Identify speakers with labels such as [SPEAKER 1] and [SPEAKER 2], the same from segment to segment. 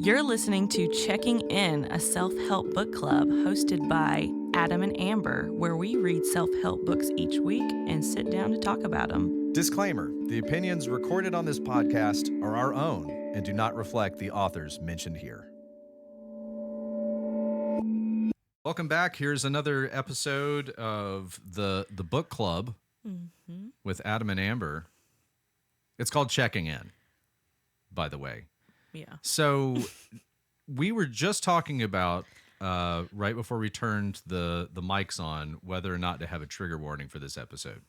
[SPEAKER 1] You're listening to Checking In, a self-help book club hosted by Adam and Amber, where we read self-help books each week and sit down to talk about them.
[SPEAKER 2] Disclaimer: the opinions recorded on this podcast are our own and do not reflect the authors mentioned here. Welcome back. Here's another episode of the book club with Adam and Amber. It's called Checking In, by the way.
[SPEAKER 1] Yeah.
[SPEAKER 2] So we were just talking about right before we turned the mics on whether or not to have a trigger warning for this episode.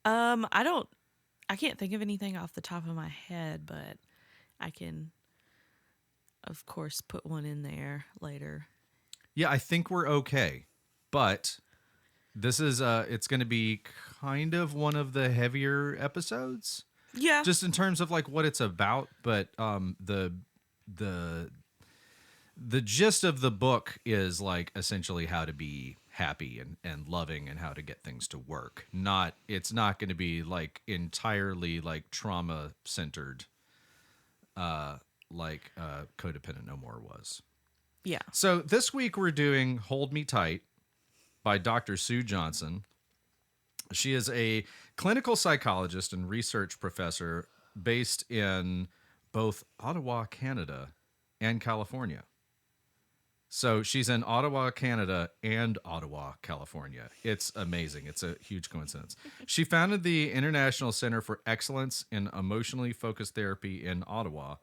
[SPEAKER 1] I can't think of anything off the top of my head, but I can, of course, put one in there later.
[SPEAKER 2] Yeah, I think we're okay. But this is it's going to be kind of one of the heavier episodes.
[SPEAKER 1] Yeah.
[SPEAKER 2] Just in terms of like what it's about, but the gist of the book is like essentially how to be happy and loving and how to get things to work. It's not going to be like entirely like trauma centered like Codependent No More was.
[SPEAKER 1] Yeah.
[SPEAKER 2] So this week we're doing Hold Me Tight by Dr. Sue Johnson. She is a clinical psychologist and research professor based in both Ottawa, Canada, and California. So she's in Ottawa, Canada, and Ottawa, California. It's amazing. It's a huge coincidence. She founded the International Center for Excellence in Emotionally Focused Therapy in Ottawa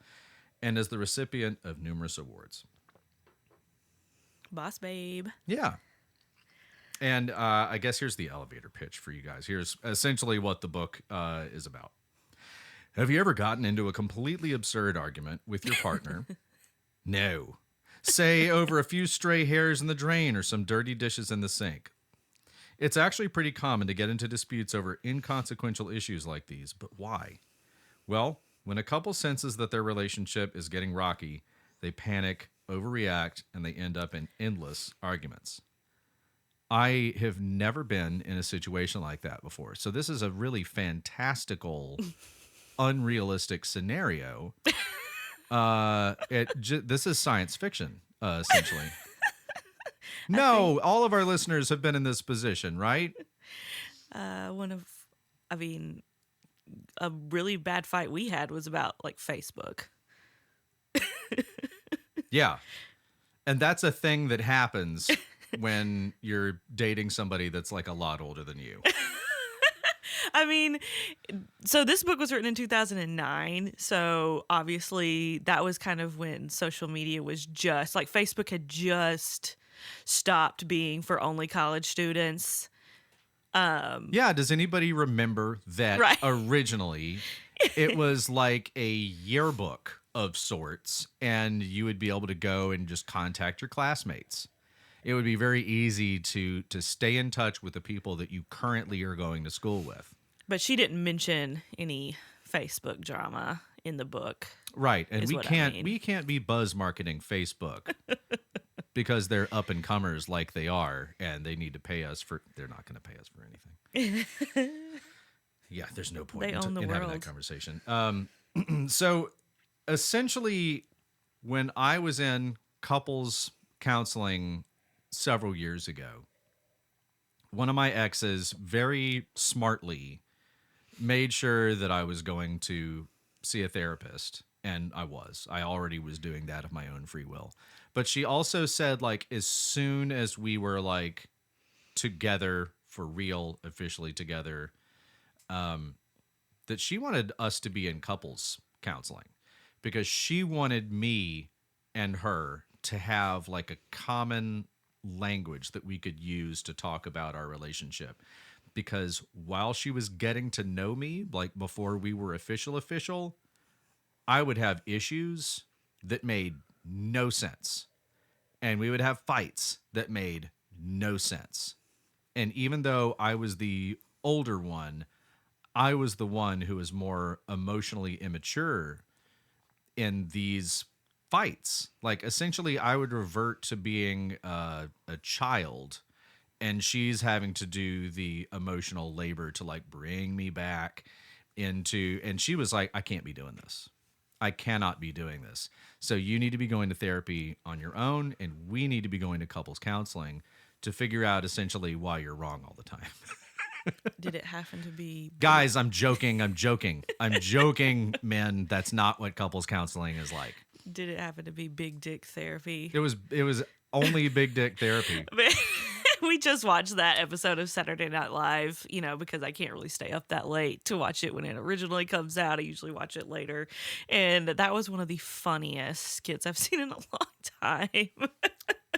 [SPEAKER 2] and is the recipient of numerous awards.
[SPEAKER 1] Boss babe.
[SPEAKER 2] Yeah. And I guess here's the elevator pitch for you guys. Here's essentially what the book is about. Have you ever gotten into a completely absurd argument with your partner? No. Say over a few stray hairs in the drain or some dirty dishes in the sink. It's actually pretty common to get into disputes over inconsequential issues like these, but why? Well, when a couple senses that their relationship is getting rocky, they panic, overreact, and they end up in endless arguments. I have never been in a situation like that before. So this is a really fantastical, unrealistic scenario. This is science fiction, essentially. No, all of our listeners have been in this position, right?
[SPEAKER 1] A really bad fight we had was about like Facebook.
[SPEAKER 2] Yeah. And that's a thing that happens when you're dating somebody that's like a lot older than you.
[SPEAKER 1] I mean, so this book was written in 2009. So obviously that was kind of when social media was just like Facebook had just stopped being for only college students.
[SPEAKER 2] Yeah. Does anybody remember that
[SPEAKER 1] Right.
[SPEAKER 2] Originally it was like a yearbook of sorts and you would be able to go and just contact your classmates? It would be very easy to stay in touch with the people that you currently are going to school with.
[SPEAKER 1] But she didn't mention any Facebook drama in the book.
[SPEAKER 2] Right. And
[SPEAKER 1] is
[SPEAKER 2] we
[SPEAKER 1] what I
[SPEAKER 2] can't
[SPEAKER 1] mean.
[SPEAKER 2] we can't be buzz marketing Facebook because they're up and comers like they are and they need to pay us for they're not going to pay us for anything. Yeah, there's no point
[SPEAKER 1] They own the
[SPEAKER 2] in having that
[SPEAKER 1] world.
[SPEAKER 2] conversation. So essentially when I was in couples counseling several years ago, one of my exes very smartly made sure that I was going to see a therapist, and I already was doing that of my own free will. But she also said, like, as soon as we were like together for real, officially together, that she wanted us to be in couples counseling because she wanted me and her to have like a common language that we could use to talk about our relationship. Because while she was getting to know me, like before we were official, I would have issues that made no sense. And we would have fights that made no sense. And even though I was the older one, I was the one who was more emotionally immature in these fights. Like essentially I would revert to being a child and she's having to do the emotional labor to like bring me back into, and she was like, I can't be doing this. I cannot be doing this. So you need to be going to therapy on your own, and we need to be going to couples counseling to figure out essentially why you're wrong all the time.
[SPEAKER 1] Did it happen to be big?
[SPEAKER 2] Guys, I'm joking. I'm joking. I'm joking, men. That's not what couples counseling is like.
[SPEAKER 1] Did it happen to be big dick therapy?
[SPEAKER 2] It was only big dick therapy.
[SPEAKER 1] We just watched that episode of Saturday Night Live, because I can't really stay up that late to watch it when it originally comes out. I usually watch it later. And that was one of the funniest skits I've seen in a long time.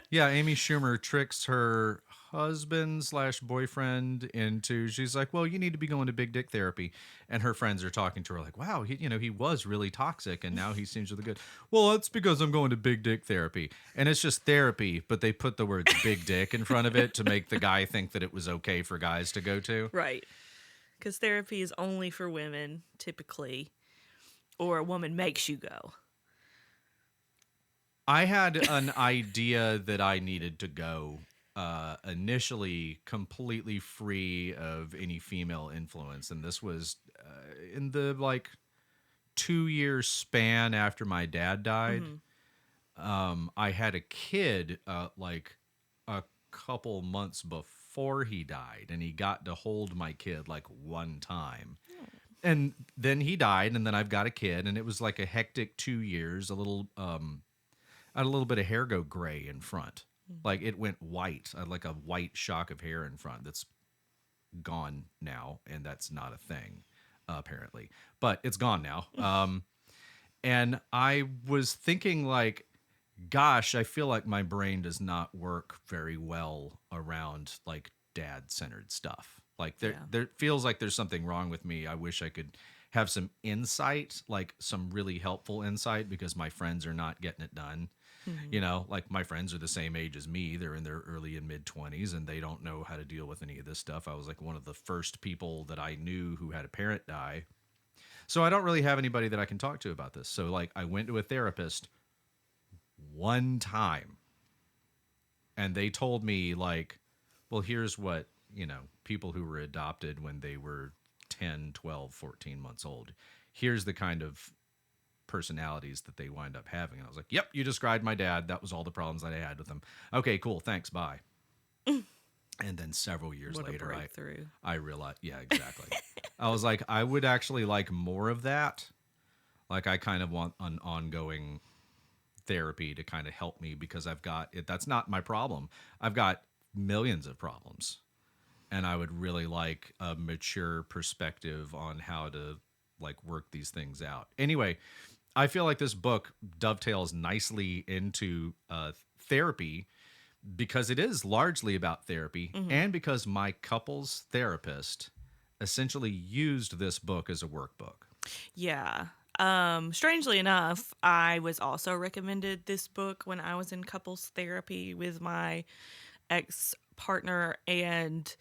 [SPEAKER 2] Yeah, Amy Schumer tricks her husband/boyfriend into, she's like, well, you need to be going to big dick therapy. And her friends are talking to her like, wow, he was really toxic and now he seems really good. Well, that's because I'm going to big dick therapy. And it's just therapy, but they put the words big dick in front of it to make the guy think that it was okay for guys to go to.
[SPEAKER 1] Right. Because therapy is only for women, typically, or a woman makes you go.
[SPEAKER 2] I had an idea that I needed to go initially completely free of any female influence. And this was in the 2-year span after my dad died. I had a kid a couple months before he died, and he got to hold my kid one time. And then he died, and then I've got a kid, and it was like a hectic 2 years, a little I had a little bit of hair go gray in front. Like it went white. I had like a white shock of hair in front that's gone now. And that's not a thing, apparently. But it's gone now. And I was thinking gosh, I feel like my brain does not work very well around dad-centered stuff. There feels like there's something wrong with me. I wish I could have some insight, some really helpful insight, because my friends are not getting it done. My friends are the same age as me. They're in their early and mid 20s, and they don't know how to deal with any of this stuff. I was one of the first people that I knew who had a parent die. So I don't really have anybody that I can talk to about this. So I went to a therapist one time, and they told me well, here's what, people who were adopted when they were 10, 12, 14 months old. Here's the kind of personalities that they wind up having. And I was like, yep, you described my dad. That was all the problems that I had with him. Okay, cool. Thanks. Bye. And then several years later, I realized, yeah, exactly. I was like, I would actually like more of that. I kind of want an ongoing therapy to kind of help me, because I've got it. That's not my problem. I've got millions of problems. And I would really like a mature perspective on how to work these things out. Anyway, I feel like this book dovetails nicely into therapy, because it is largely about therapy, and because my couples therapist essentially used this book as a workbook.
[SPEAKER 1] Yeah. Strangely enough, I was also recommended this book when I was in couples therapy with my ex-partner, and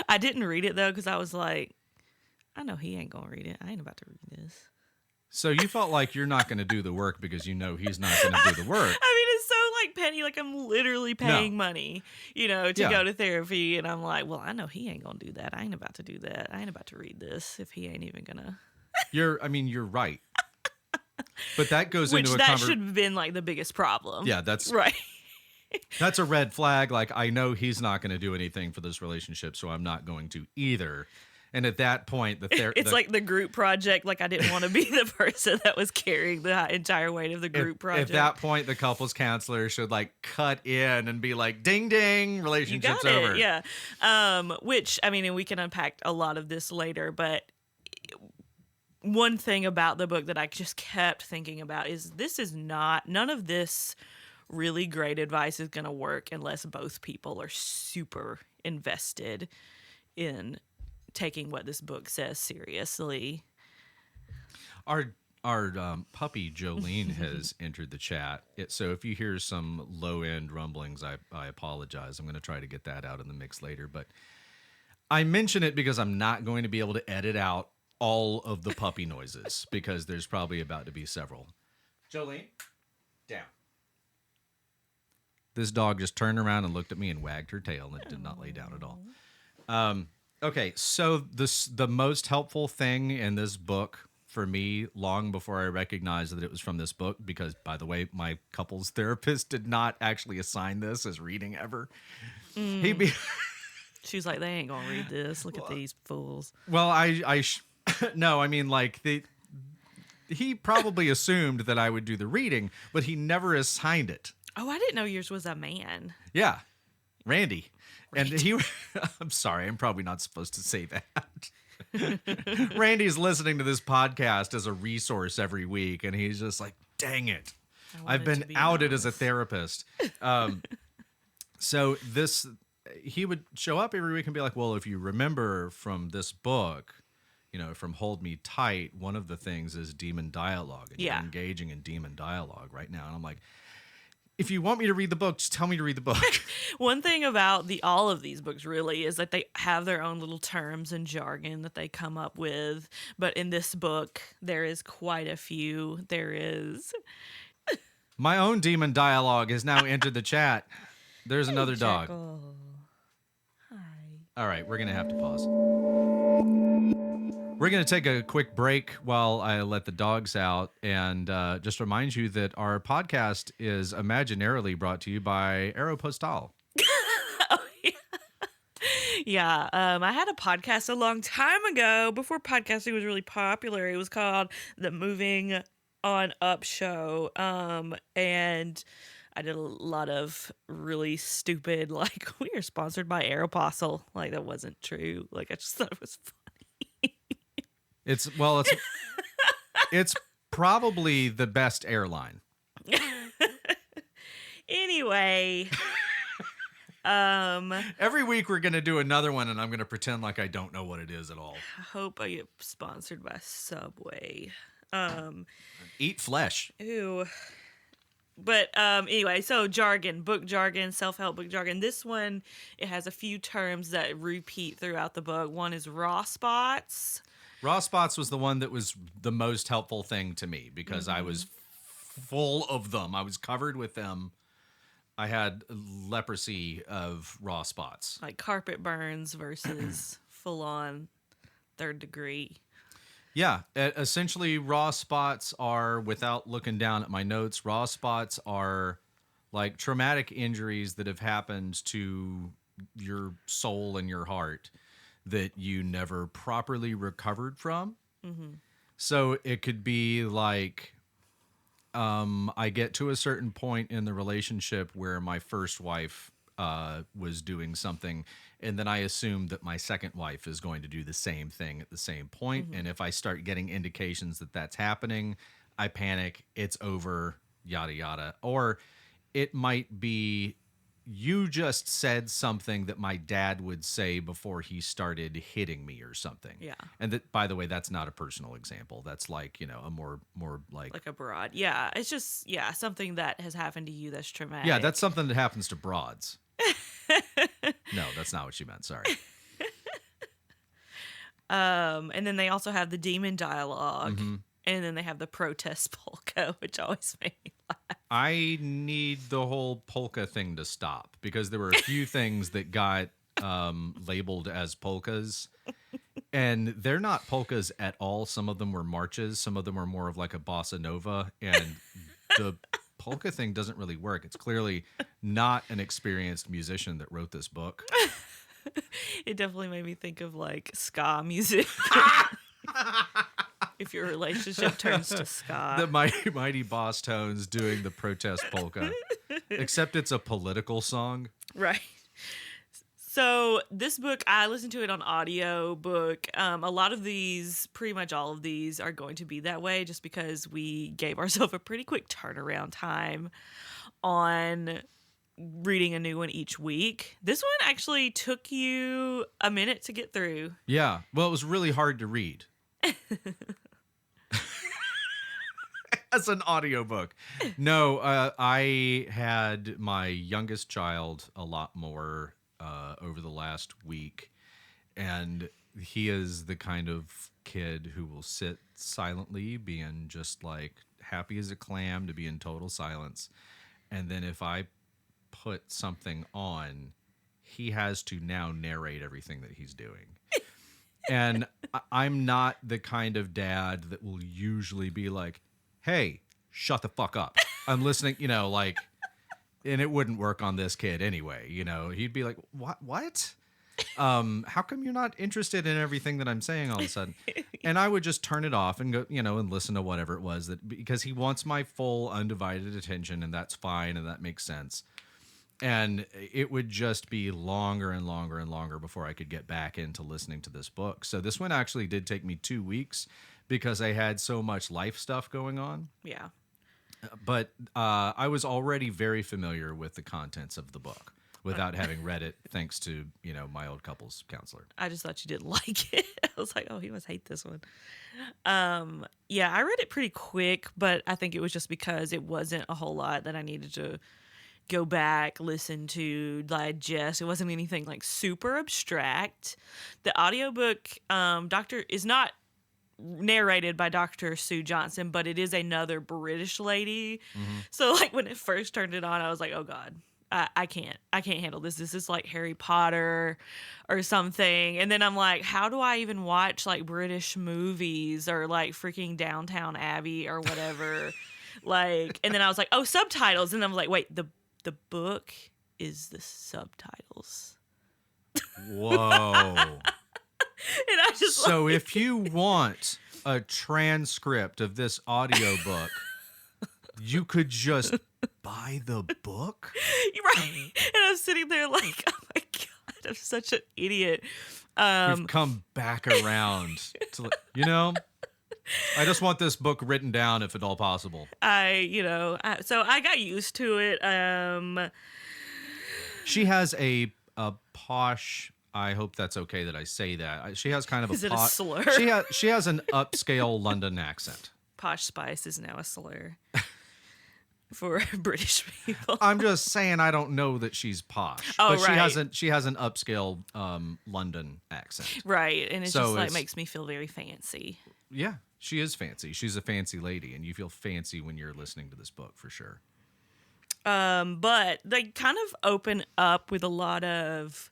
[SPEAKER 1] I didn't read it though, because I was like, I know he ain't gonna read it. I ain't about to read this.
[SPEAKER 2] So you felt like you're not going to do the work because he's not going to do the work.
[SPEAKER 1] I mean, it's so petty. I'm literally paying money, to go to therapy, and I'm like, well, I know he ain't gonna do that. I ain't about to do that. I ain't about to read this if he ain't even gonna. You're
[SPEAKER 2] right. But that goes
[SPEAKER 1] Which
[SPEAKER 2] into
[SPEAKER 1] that should have been the biggest problem.
[SPEAKER 2] Yeah, that's
[SPEAKER 1] right.
[SPEAKER 2] That's a red flag. I know he's not going to do anything for this relationship, so I'm not going to either. And at that point,
[SPEAKER 1] it's like the group project. I didn't want to be the person that was carrying the entire weight of the group project.
[SPEAKER 2] At that point, the couples counselor should cut in and be like, ding, ding, relationship's over.
[SPEAKER 1] Yeah. Which, and we can unpack a lot of this later, but one thing about the book that I just kept thinking about is none of this really great advice is going to work unless both people are super invested in taking what this book says seriously.
[SPEAKER 2] Our puppy Jolene has entered the chat. So if you hear some low end rumblings, I apologize. I'm going to try to get that out in the mix later. But I mention it because I'm not going to be able to edit out all of the puppy noises, because there's probably about to be several. Jolene, down. This dog just turned around and looked at me and wagged her tail, and it did not lay down at all. Okay, so the most helpful thing in this book for me long before I recognized that it was from this book because, by the way, my couples therapist did not actually assign this as reading ever. He'd be
[SPEAKER 1] She was like, they ain't gonna read this. Look at these fools.
[SPEAKER 2] well, no, I mean like he probably assumed that I would do the reading, but he never assigned it.
[SPEAKER 1] Oh, I didn't know yours was a man.
[SPEAKER 2] Yeah, Randy. And he, I'm sorry, I'm probably not supposed to say that. Randy's listening to this podcast as a resource every week, and he's just like, dang it. I've been outed as a therapist. So he would show up every week and be like, well, if you remember from this book, from Hold Me Tight, one of the things is demon dialogue. And you're engaging in demon dialogue right now. And I'm like, if you want me to read the book, just tell me to read the book.
[SPEAKER 1] One thing about all of these books really is that they have their own little terms and jargon that they come up with. But in this book, there is quite a few. There is.
[SPEAKER 2] My own demon dialogue has now entered the chat. There's another dog.
[SPEAKER 1] Hi.
[SPEAKER 2] All right, we're going to have to pause. We're going to take a quick break while I let the dogs out and just remind you that our podcast is imaginarily brought to you by Aeropostale.
[SPEAKER 1] Yeah, I had a podcast a long time ago before podcasting was really popular. It was called The Moving On Up Show, and I did a lot of really stupid, like, we are sponsored by Aeropostale. Like, that wasn't true. Like, I just thought it was funny.
[SPEAKER 2] It's probably the best airline.
[SPEAKER 1] Anyway,
[SPEAKER 2] every week we're going to do another one, and I'm going to pretend like I don't know what it is at all.
[SPEAKER 1] I hope I get sponsored by Subway.
[SPEAKER 2] Eat flesh.
[SPEAKER 1] Ew. But anyway, so jargon, book jargon, self-help book jargon. This one, it has a few terms that repeat throughout the book. One is raw spots.
[SPEAKER 2] Raw spots was the one that was the most helpful thing to me because I was full of them. I was covered with them. I had leprosy of raw spots.
[SPEAKER 1] Like carpet burns versus full-on third degree.
[SPEAKER 2] Yeah, essentially raw spots are, without looking down at my notes, raw spots are like traumatic injuries that have happened to your soul and your heart that you never properly recovered from. Mm-hmm. So it could be like, I get to a certain point in the relationship where my first wife was doing something, and then I assume that my second wife is going to do the same thing at the same point. Mm-hmm. And if I start getting indications that that's happening, I panic, it's over, yada, yada. Or it might be, you just said something that my dad would say before he started hitting me or something.
[SPEAKER 1] Yeah.
[SPEAKER 2] And that, by the way, that's not a personal example. That's like, a more like
[SPEAKER 1] a broad. Yeah. It's just, something that has happened to you that's traumatic.
[SPEAKER 2] Yeah, that's something that happens to broads. No, that's not what she meant. Sorry.
[SPEAKER 1] And then they also have the demon dialogue. Mm-hmm. And then they have the protest polka, which always made me laugh.
[SPEAKER 2] I need the whole polka thing to stop because there were a few things that got labeled as polkas. And they're not polkas at all. Some of them were marches. Some of them were more of like a bossa nova. And the polka thing doesn't really work. It's clearly not an experienced musician that wrote this book.
[SPEAKER 1] It definitely made me think of like ska music. If your relationship turns to ska.
[SPEAKER 2] The mighty boss tones doing the protest polka. Except it's a political song.
[SPEAKER 1] Right. So this book, I listened to it on audio book. A lot of these, pretty much all of these, are going to be that way just because we gave ourselves a pretty quick turnaround time on reading a new one each week. This one actually took you a minute to get through.
[SPEAKER 2] Yeah. Well, it was really hard to read. As an audiobook. No, I had my youngest child a lot more over the last week, and he is the kind of kid who will sit silently, being just like happy as a clam to be in total silence. And then if I put something on, he has to now narrate everything that he's doing. And I'm not the kind of dad that will usually be like, hey, shut the fuck up. I'm listening, like, and it wouldn't work on this kid anyway. He'd be like, what? How come you're not interested in everything that I'm saying all of a sudden? And I would just turn it off and go, and listen to whatever it was because he wants my full undivided attention, and that's fine. And that makes sense. And it would just be longer and longer and longer before I could get back into listening to this book. So this one actually did take me 2 weeks because I had so much life stuff going on.
[SPEAKER 1] Yeah.
[SPEAKER 2] But I was already very familiar with the contents of the book without having read it, thanks to, my old couples counselor.
[SPEAKER 1] I just thought you didn't like it. I was like, oh, he must hate this one. Yeah, I read it pretty quick, but I think it was just because it wasn't a whole lot that I needed to go back, listen to, digest. It wasn't anything like super abstract. The audiobook is not narrated by Dr. Sue Johnson, but it is another British lady.
[SPEAKER 2] Mm-hmm.
[SPEAKER 1] So like when it first turned it on, I was like, oh God, I can't handle this. This is like Harry Potter or something. And then I'm like, how do I even watch like British movies or like freaking Downtown Abbey or whatever? And then I was like, oh, subtitles. And I'm like, wait, the book is the subtitles.
[SPEAKER 2] Whoa.
[SPEAKER 1] And I just
[SPEAKER 2] so if you want a transcript of this audiobook, you could just buy the book?
[SPEAKER 1] Right. And I'm sitting there like, oh my God, I'm such an idiot.
[SPEAKER 2] We've come back around to, I just want this book written down if at all possible.
[SPEAKER 1] So I got used to it.
[SPEAKER 2] She has a posh, I hope that's okay that I say that. She has kind of
[SPEAKER 1] Is it a slur?
[SPEAKER 2] She has an upscale London accent.
[SPEAKER 1] Posh Spice is now a slur for British people.
[SPEAKER 2] I'm just saying I don't know that she's posh.
[SPEAKER 1] Oh,
[SPEAKER 2] but
[SPEAKER 1] right.
[SPEAKER 2] she has an upscale London accent.
[SPEAKER 1] Right. And it
[SPEAKER 2] So
[SPEAKER 1] just like
[SPEAKER 2] it's-
[SPEAKER 1] makes me feel very fancy.
[SPEAKER 2] Yeah, she is fancy. She's a fancy lady, and you feel fancy when you're listening to this book for sure.
[SPEAKER 1] But they kind of open up with a lot of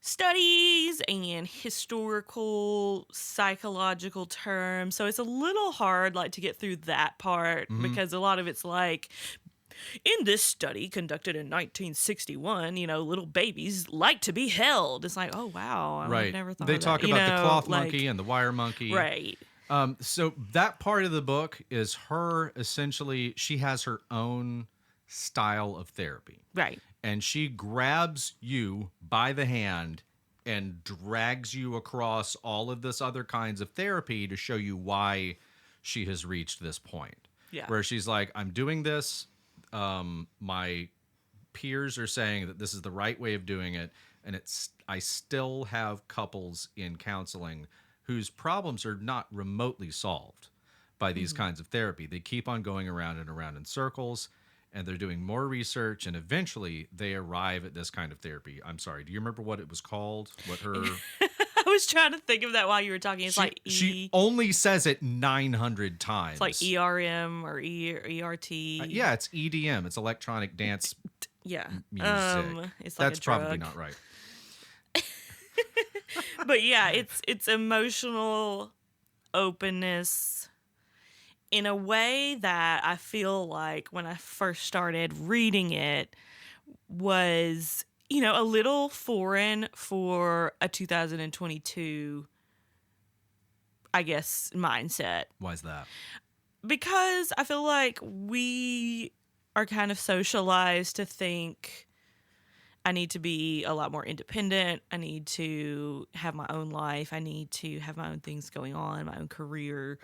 [SPEAKER 1] studies and historical psychological terms, so it's a little hard to get through that part because a lot of it's like, in this study conducted in 1961, little babies like to be held. It's like, oh wow,
[SPEAKER 2] Right.
[SPEAKER 1] I've never thought
[SPEAKER 2] They
[SPEAKER 1] of
[SPEAKER 2] talk
[SPEAKER 1] that.
[SPEAKER 2] about the cloth monkey and the wire monkey.
[SPEAKER 1] Right.
[SPEAKER 2] So that part of the book is her essentially, she has her own style of therapy.
[SPEAKER 1] Right.
[SPEAKER 2] And she grabs you by the hand and drags you across all of this other kinds of therapy to show you why she has reached this point.
[SPEAKER 1] Yeah.
[SPEAKER 2] Where she's like, I'm doing this. My peers are saying that this is the right way of doing it. And I still have couples in counseling whose problems are not remotely solved by these kinds of therapy. They keep on going around and around in circles. And they're doing more research, and eventually they arrive at this kind of therapy. I'm sorry, do you remember what it was called? What her...
[SPEAKER 1] I was trying to think of that while you were talking. It's
[SPEAKER 2] she only says it 900 times.
[SPEAKER 1] It's like ERM or ERT.
[SPEAKER 2] Yeah, it's EDM. It's electronic dance
[SPEAKER 1] Yeah.
[SPEAKER 2] music.
[SPEAKER 1] It's like
[SPEAKER 2] That's
[SPEAKER 1] a drug.
[SPEAKER 2] probably not right.
[SPEAKER 1] But yeah, it's emotional openness in a way that I feel like when I first started reading it was, a little foreign for a 2022, I guess, mindset.
[SPEAKER 2] Why is that?
[SPEAKER 1] Because I feel like we are kind of socialized to think I need to be a lot more independent. I need to have my own life. I need to have my own things going on, my own career.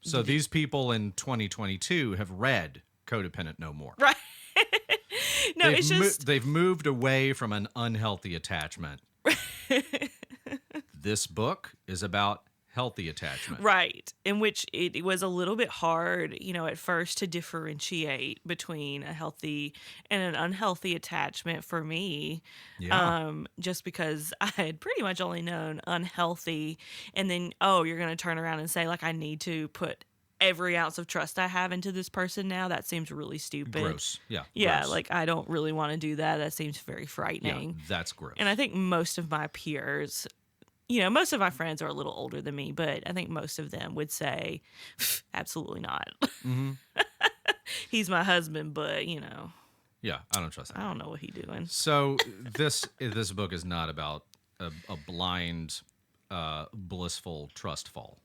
[SPEAKER 2] So these people in 2022 have read Codependent No More.
[SPEAKER 1] Right. No, it's just...
[SPEAKER 2] they've moved away from an unhealthy attachment. This book is about healthy attachment.
[SPEAKER 1] Right. In which it was a little bit hard, at first to differentiate between a healthy and an unhealthy attachment for me.
[SPEAKER 2] Yeah.
[SPEAKER 1] Just because I had pretty much only known unhealthy. And then, you're going to turn around and say, I need to put every ounce of trust I have into this person now. That seems really stupid.
[SPEAKER 2] Gross. Yeah.
[SPEAKER 1] Yeah.
[SPEAKER 2] Gross.
[SPEAKER 1] I don't really want to do that. That seems very frightening.
[SPEAKER 2] Yeah, that's gross.
[SPEAKER 1] And I think most of my peers, most of my friends are a little older than me, but I think most of them would say, absolutely not.
[SPEAKER 2] Mm-hmm.
[SPEAKER 1] He's my husband, but,
[SPEAKER 2] Yeah, I don't trust
[SPEAKER 1] I
[SPEAKER 2] that.
[SPEAKER 1] don't know what he's doing.
[SPEAKER 2] So this book is not about a blind, blissful trust fall.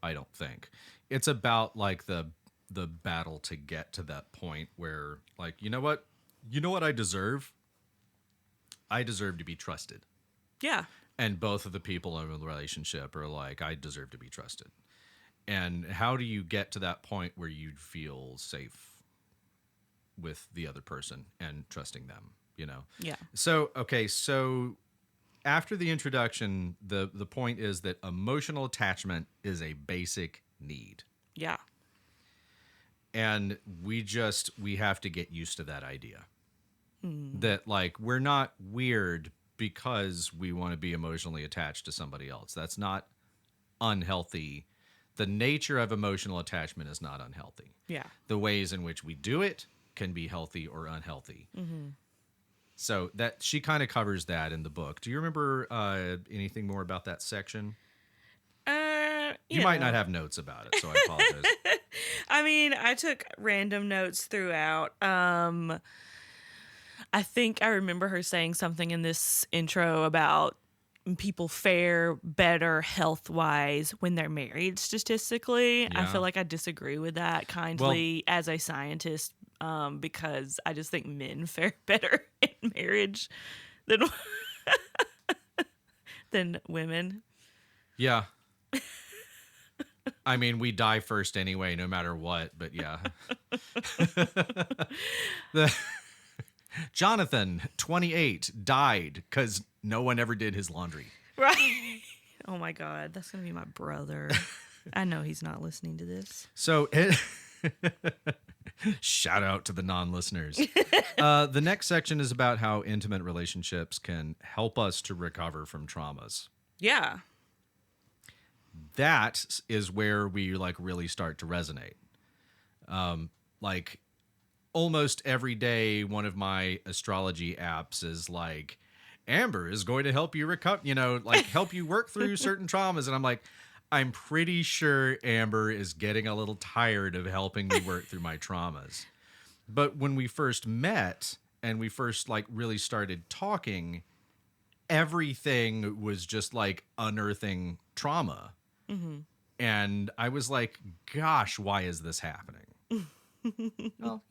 [SPEAKER 2] I don't think it's about like the battle to get to that point where, like, you know what I deserve. I deserve to be trusted,
[SPEAKER 1] Yeah.
[SPEAKER 2] and both of the people in the relationship are like, I deserve to be trusted. And how do you get to that point where you feel safe with the other person and trusting them,
[SPEAKER 1] Yeah.
[SPEAKER 2] So okay, so after the introduction, the point is that emotional attachment is a basic need,
[SPEAKER 1] Yeah.
[SPEAKER 2] and we have to get used to that idea that, like, we're not weird because we want to be emotionally attached to somebody else. That's not unhealthy. The nature of emotional attachment is not unhealthy.
[SPEAKER 1] Yeah.
[SPEAKER 2] The ways in which we do it can be healthy or unhealthy. So that she kind of covers that in the book. Do you remember anything more about that section? You might not have notes about it, so I apologize.
[SPEAKER 1] I mean, I took random notes throughout. I think I remember her saying something in this intro about people fare better health wise when they're married statistically. I
[SPEAKER 2] Yeah.
[SPEAKER 1] feel like I disagree with that kindly as a scientist, because I just think men fare better in marriage than than women.
[SPEAKER 2] Yeah. I mean, we die first anyway, no matter what, but yeah. the Jonathan, 28, died because no one ever did his laundry.
[SPEAKER 1] Right. Oh my God, that's gonna be my brother. I know he's not listening to this.
[SPEAKER 2] So shout out to the non-listeners. The next section is about how intimate relationships can help us to recover from traumas.
[SPEAKER 1] Yeah.
[SPEAKER 2] That is where we like really start to resonate. Like almost every day, one of my astrology apps is like, Amber is going to help you recover, like help you work through certain traumas. And I'm like, I'm pretty sure Amber is getting a little tired of helping me work through my traumas. But when we first met and we first like really started talking, everything was just like unearthing trauma. And I was like, gosh, why is this happening? Well,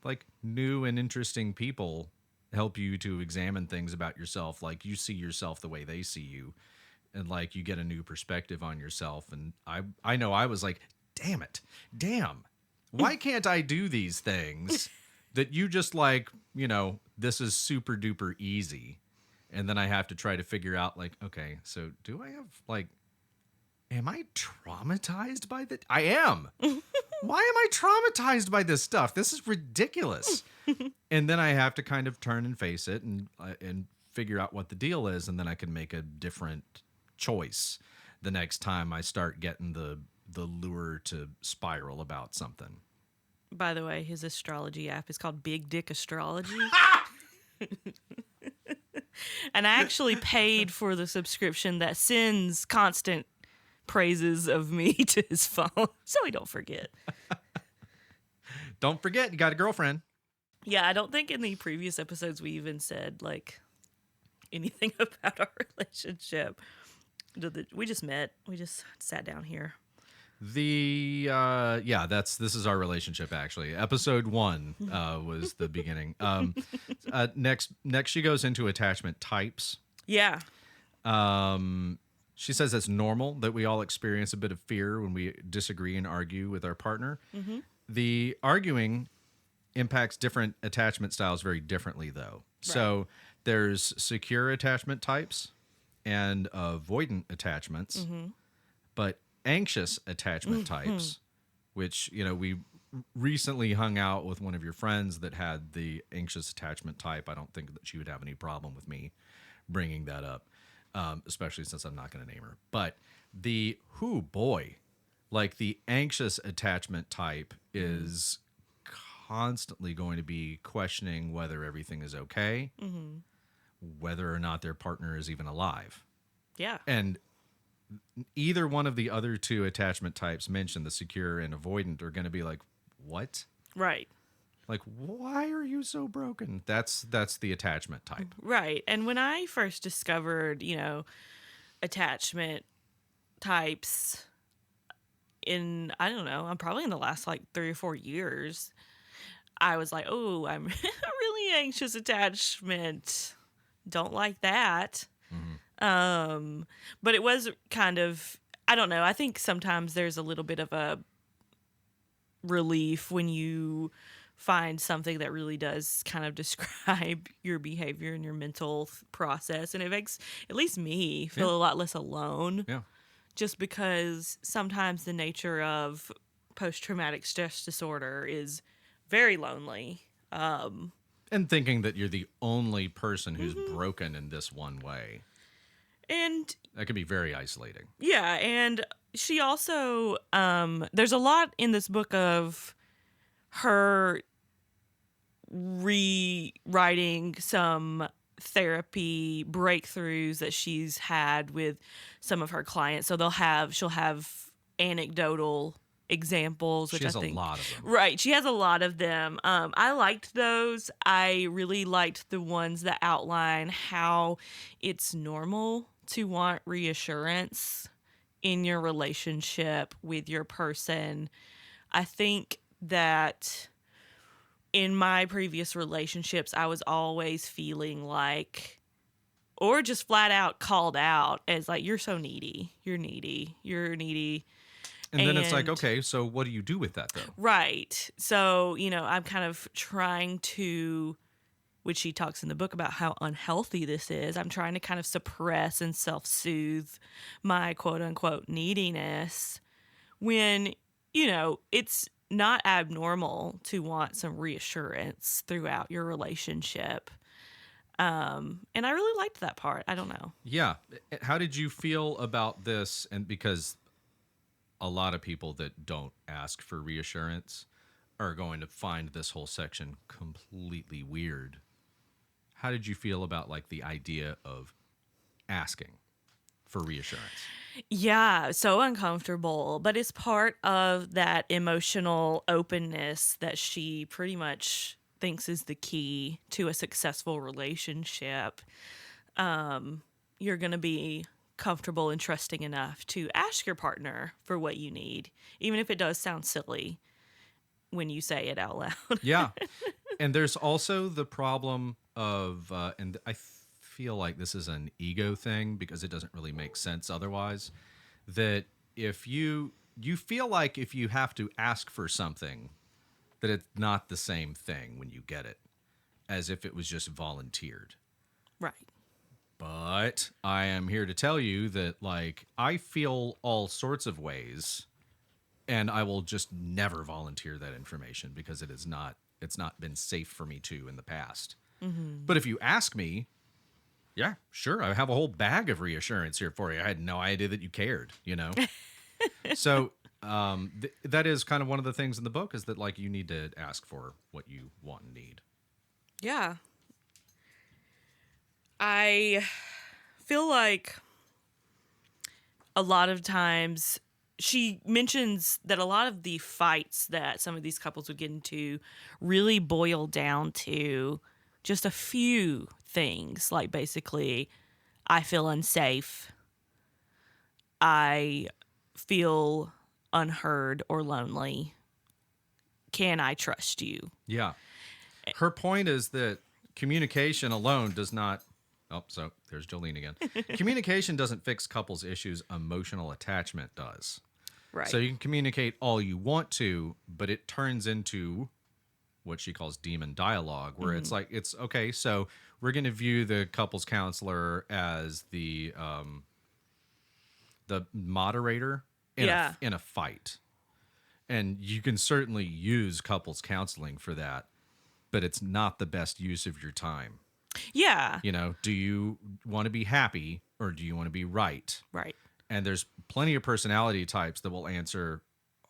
[SPEAKER 2] like new and interesting people help you to examine things about yourself. Like you see yourself the way they see you, and like you get a new perspective on yourself. And I know I was like, damn, why can't I do these things that you just like, this is super duper easy. And then I have to try to figure out like, okay, so do I have like, am I traumatized by that? I am. Why am I traumatized by this stuff? This is ridiculous. And then I have to kind of turn and face it and figure out what the deal is, and then I can make a different choice the next time I start getting the lure to spiral about something.
[SPEAKER 1] By the way, his astrology app is called Big Dick Astrology. And I actually paid for the subscription that sends constant praises of me to his phone so he don't forget.
[SPEAKER 2] Don't forget, you got a girlfriend.
[SPEAKER 1] Yeah, I don't think in the previous episodes we even said like anything about our relationship. We just met. We just sat down here.
[SPEAKER 2] This is our relationship actually. Episode 1 was the beginning. Next she goes into attachment types.
[SPEAKER 1] Yeah.
[SPEAKER 2] She says it's normal that we all experience a bit of fear when we disagree and argue with our partner. The arguing impacts different attachment styles very differently, though. Right. So there's secure attachment types and avoidant attachments, but anxious attachment types, which, we recently hung out with one of your friends that had the anxious attachment type. I don't think that she would have any problem with me bringing that up. Especially since I'm not going to name her. But the anxious attachment type is constantly going to be questioning whether everything is okay, whether or not their partner is even alive.
[SPEAKER 1] Yeah.
[SPEAKER 2] And either one of the other two attachment types mentioned, the secure and avoidant, are going to be like, what?
[SPEAKER 1] Right.
[SPEAKER 2] Like, why are you so broken? That's the attachment type.
[SPEAKER 1] Right. And when I first discovered, attachment types in, I don't know, I'm probably in the last like 3 or 4 years, I was like, oh, I'm really anxious attachment. Don't like that. But it was kind of, I don't know. I think sometimes there's a little bit of a relief when you find something that really does kind of describe your behavior and your mental process. And it makes, at least me, feel
[SPEAKER 2] Yeah.
[SPEAKER 1] a lot less alone.
[SPEAKER 2] Yeah.
[SPEAKER 1] Just because sometimes the nature of post traumatic stress disorder is very lonely.
[SPEAKER 2] And thinking that you're the only person who's broken in this one way.
[SPEAKER 1] And
[SPEAKER 2] That can be very isolating.
[SPEAKER 1] yeah, and she also, there's a lot in this book of her rewriting some therapy breakthroughs that she's had with some of her clients. So she'll have anecdotal examples, which
[SPEAKER 2] She has
[SPEAKER 1] I think
[SPEAKER 2] a lot of them.
[SPEAKER 1] right. She has a lot of them. I liked those. I really liked the ones that outline how it's normal to want reassurance in your relationship with your person. I think that in my previous relationships, I was always feeling like, or just flat out called out as like, you're so needy. You're needy. You're needy.
[SPEAKER 2] And then it's like,
[SPEAKER 1] And-
[SPEAKER 2] okay, so what do you do with that though?
[SPEAKER 1] Right. So, I'm kind of trying to, which she talks in the book about how unhealthy this is. I'm trying to kind of suppress and self soothe my quote unquote neediness when, it's not abnormal to want some reassurance throughout your relationship. And I really liked that part. I don't know.
[SPEAKER 2] Yeah. How did you feel about this? And because a lot of people that don't ask for reassurance are going to find this whole section completely weird. How did you feel about like the idea of asking for reassurance?
[SPEAKER 1] Yeah, so uncomfortable, but it's part of that emotional openness that she pretty much thinks is the key to a successful relationship. You're going to be comfortable and trusting enough to ask your partner for what you need, even if it does sound silly when you say it out loud.
[SPEAKER 2] Yeah. And there's also the problem of, and I feel like this is an ego thing because it doesn't really make sense otherwise, that if you feel like if you have to ask for something, that it's not the same thing when you get it as if it was just volunteered.
[SPEAKER 1] Right.
[SPEAKER 2] But I am here to tell you that, like, I feel all sorts of ways, and I will just never volunteer that information because it's not been safe for me to in the past. But if you ask me, yeah, sure, I have a whole bag of reassurance here for you. I had no idea that you cared, So that is kind of one of the things in the book is that, like, you need to ask for what you want and need.
[SPEAKER 1] Yeah. I feel like a lot of times she mentions that a lot of the fights that some of these couples would get into really boil down to just a few things. Like basically, I feel unsafe. I feel unheard or lonely. Can I trust you?
[SPEAKER 2] Yeah. Her point is that communication alone does not. Oh, so there's Jolene again. Communication doesn't fix couples' issues. Emotional attachment does.
[SPEAKER 1] Right.
[SPEAKER 2] So you can communicate all you want to, but it turns into what she calls demon dialogue, where it's like, it's okay. So we're going to view the couples counselor as the moderator in a fight. And you can certainly use couples counseling for that, but it's not the best use of your time.
[SPEAKER 1] Yeah.
[SPEAKER 2] Do you want to be happy or do you want to be right?
[SPEAKER 1] Right.
[SPEAKER 2] And there's plenty of personality types that will answer,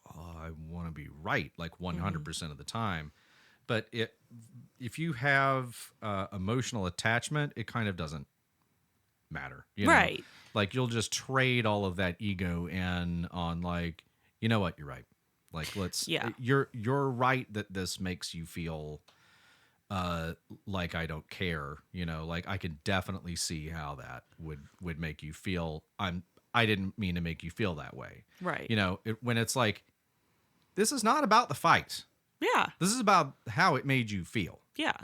[SPEAKER 2] oh, I want to be right, like 100% of the time. But if you have emotional attachment, it kind of doesn't matter, you know?
[SPEAKER 1] Right.
[SPEAKER 2] Like you'll just trade all of that ego in on like, you know what, you're right. Like
[SPEAKER 1] Yeah.
[SPEAKER 2] you're right that this makes you feel like I don't care, you know, like I could definitely see how that would make you feel. I didn't mean to make you feel that way.
[SPEAKER 1] Right.
[SPEAKER 2] You know, when it's like this is not about the fight.
[SPEAKER 1] Yeah.
[SPEAKER 2] This is about how it made you feel.
[SPEAKER 1] Yeah.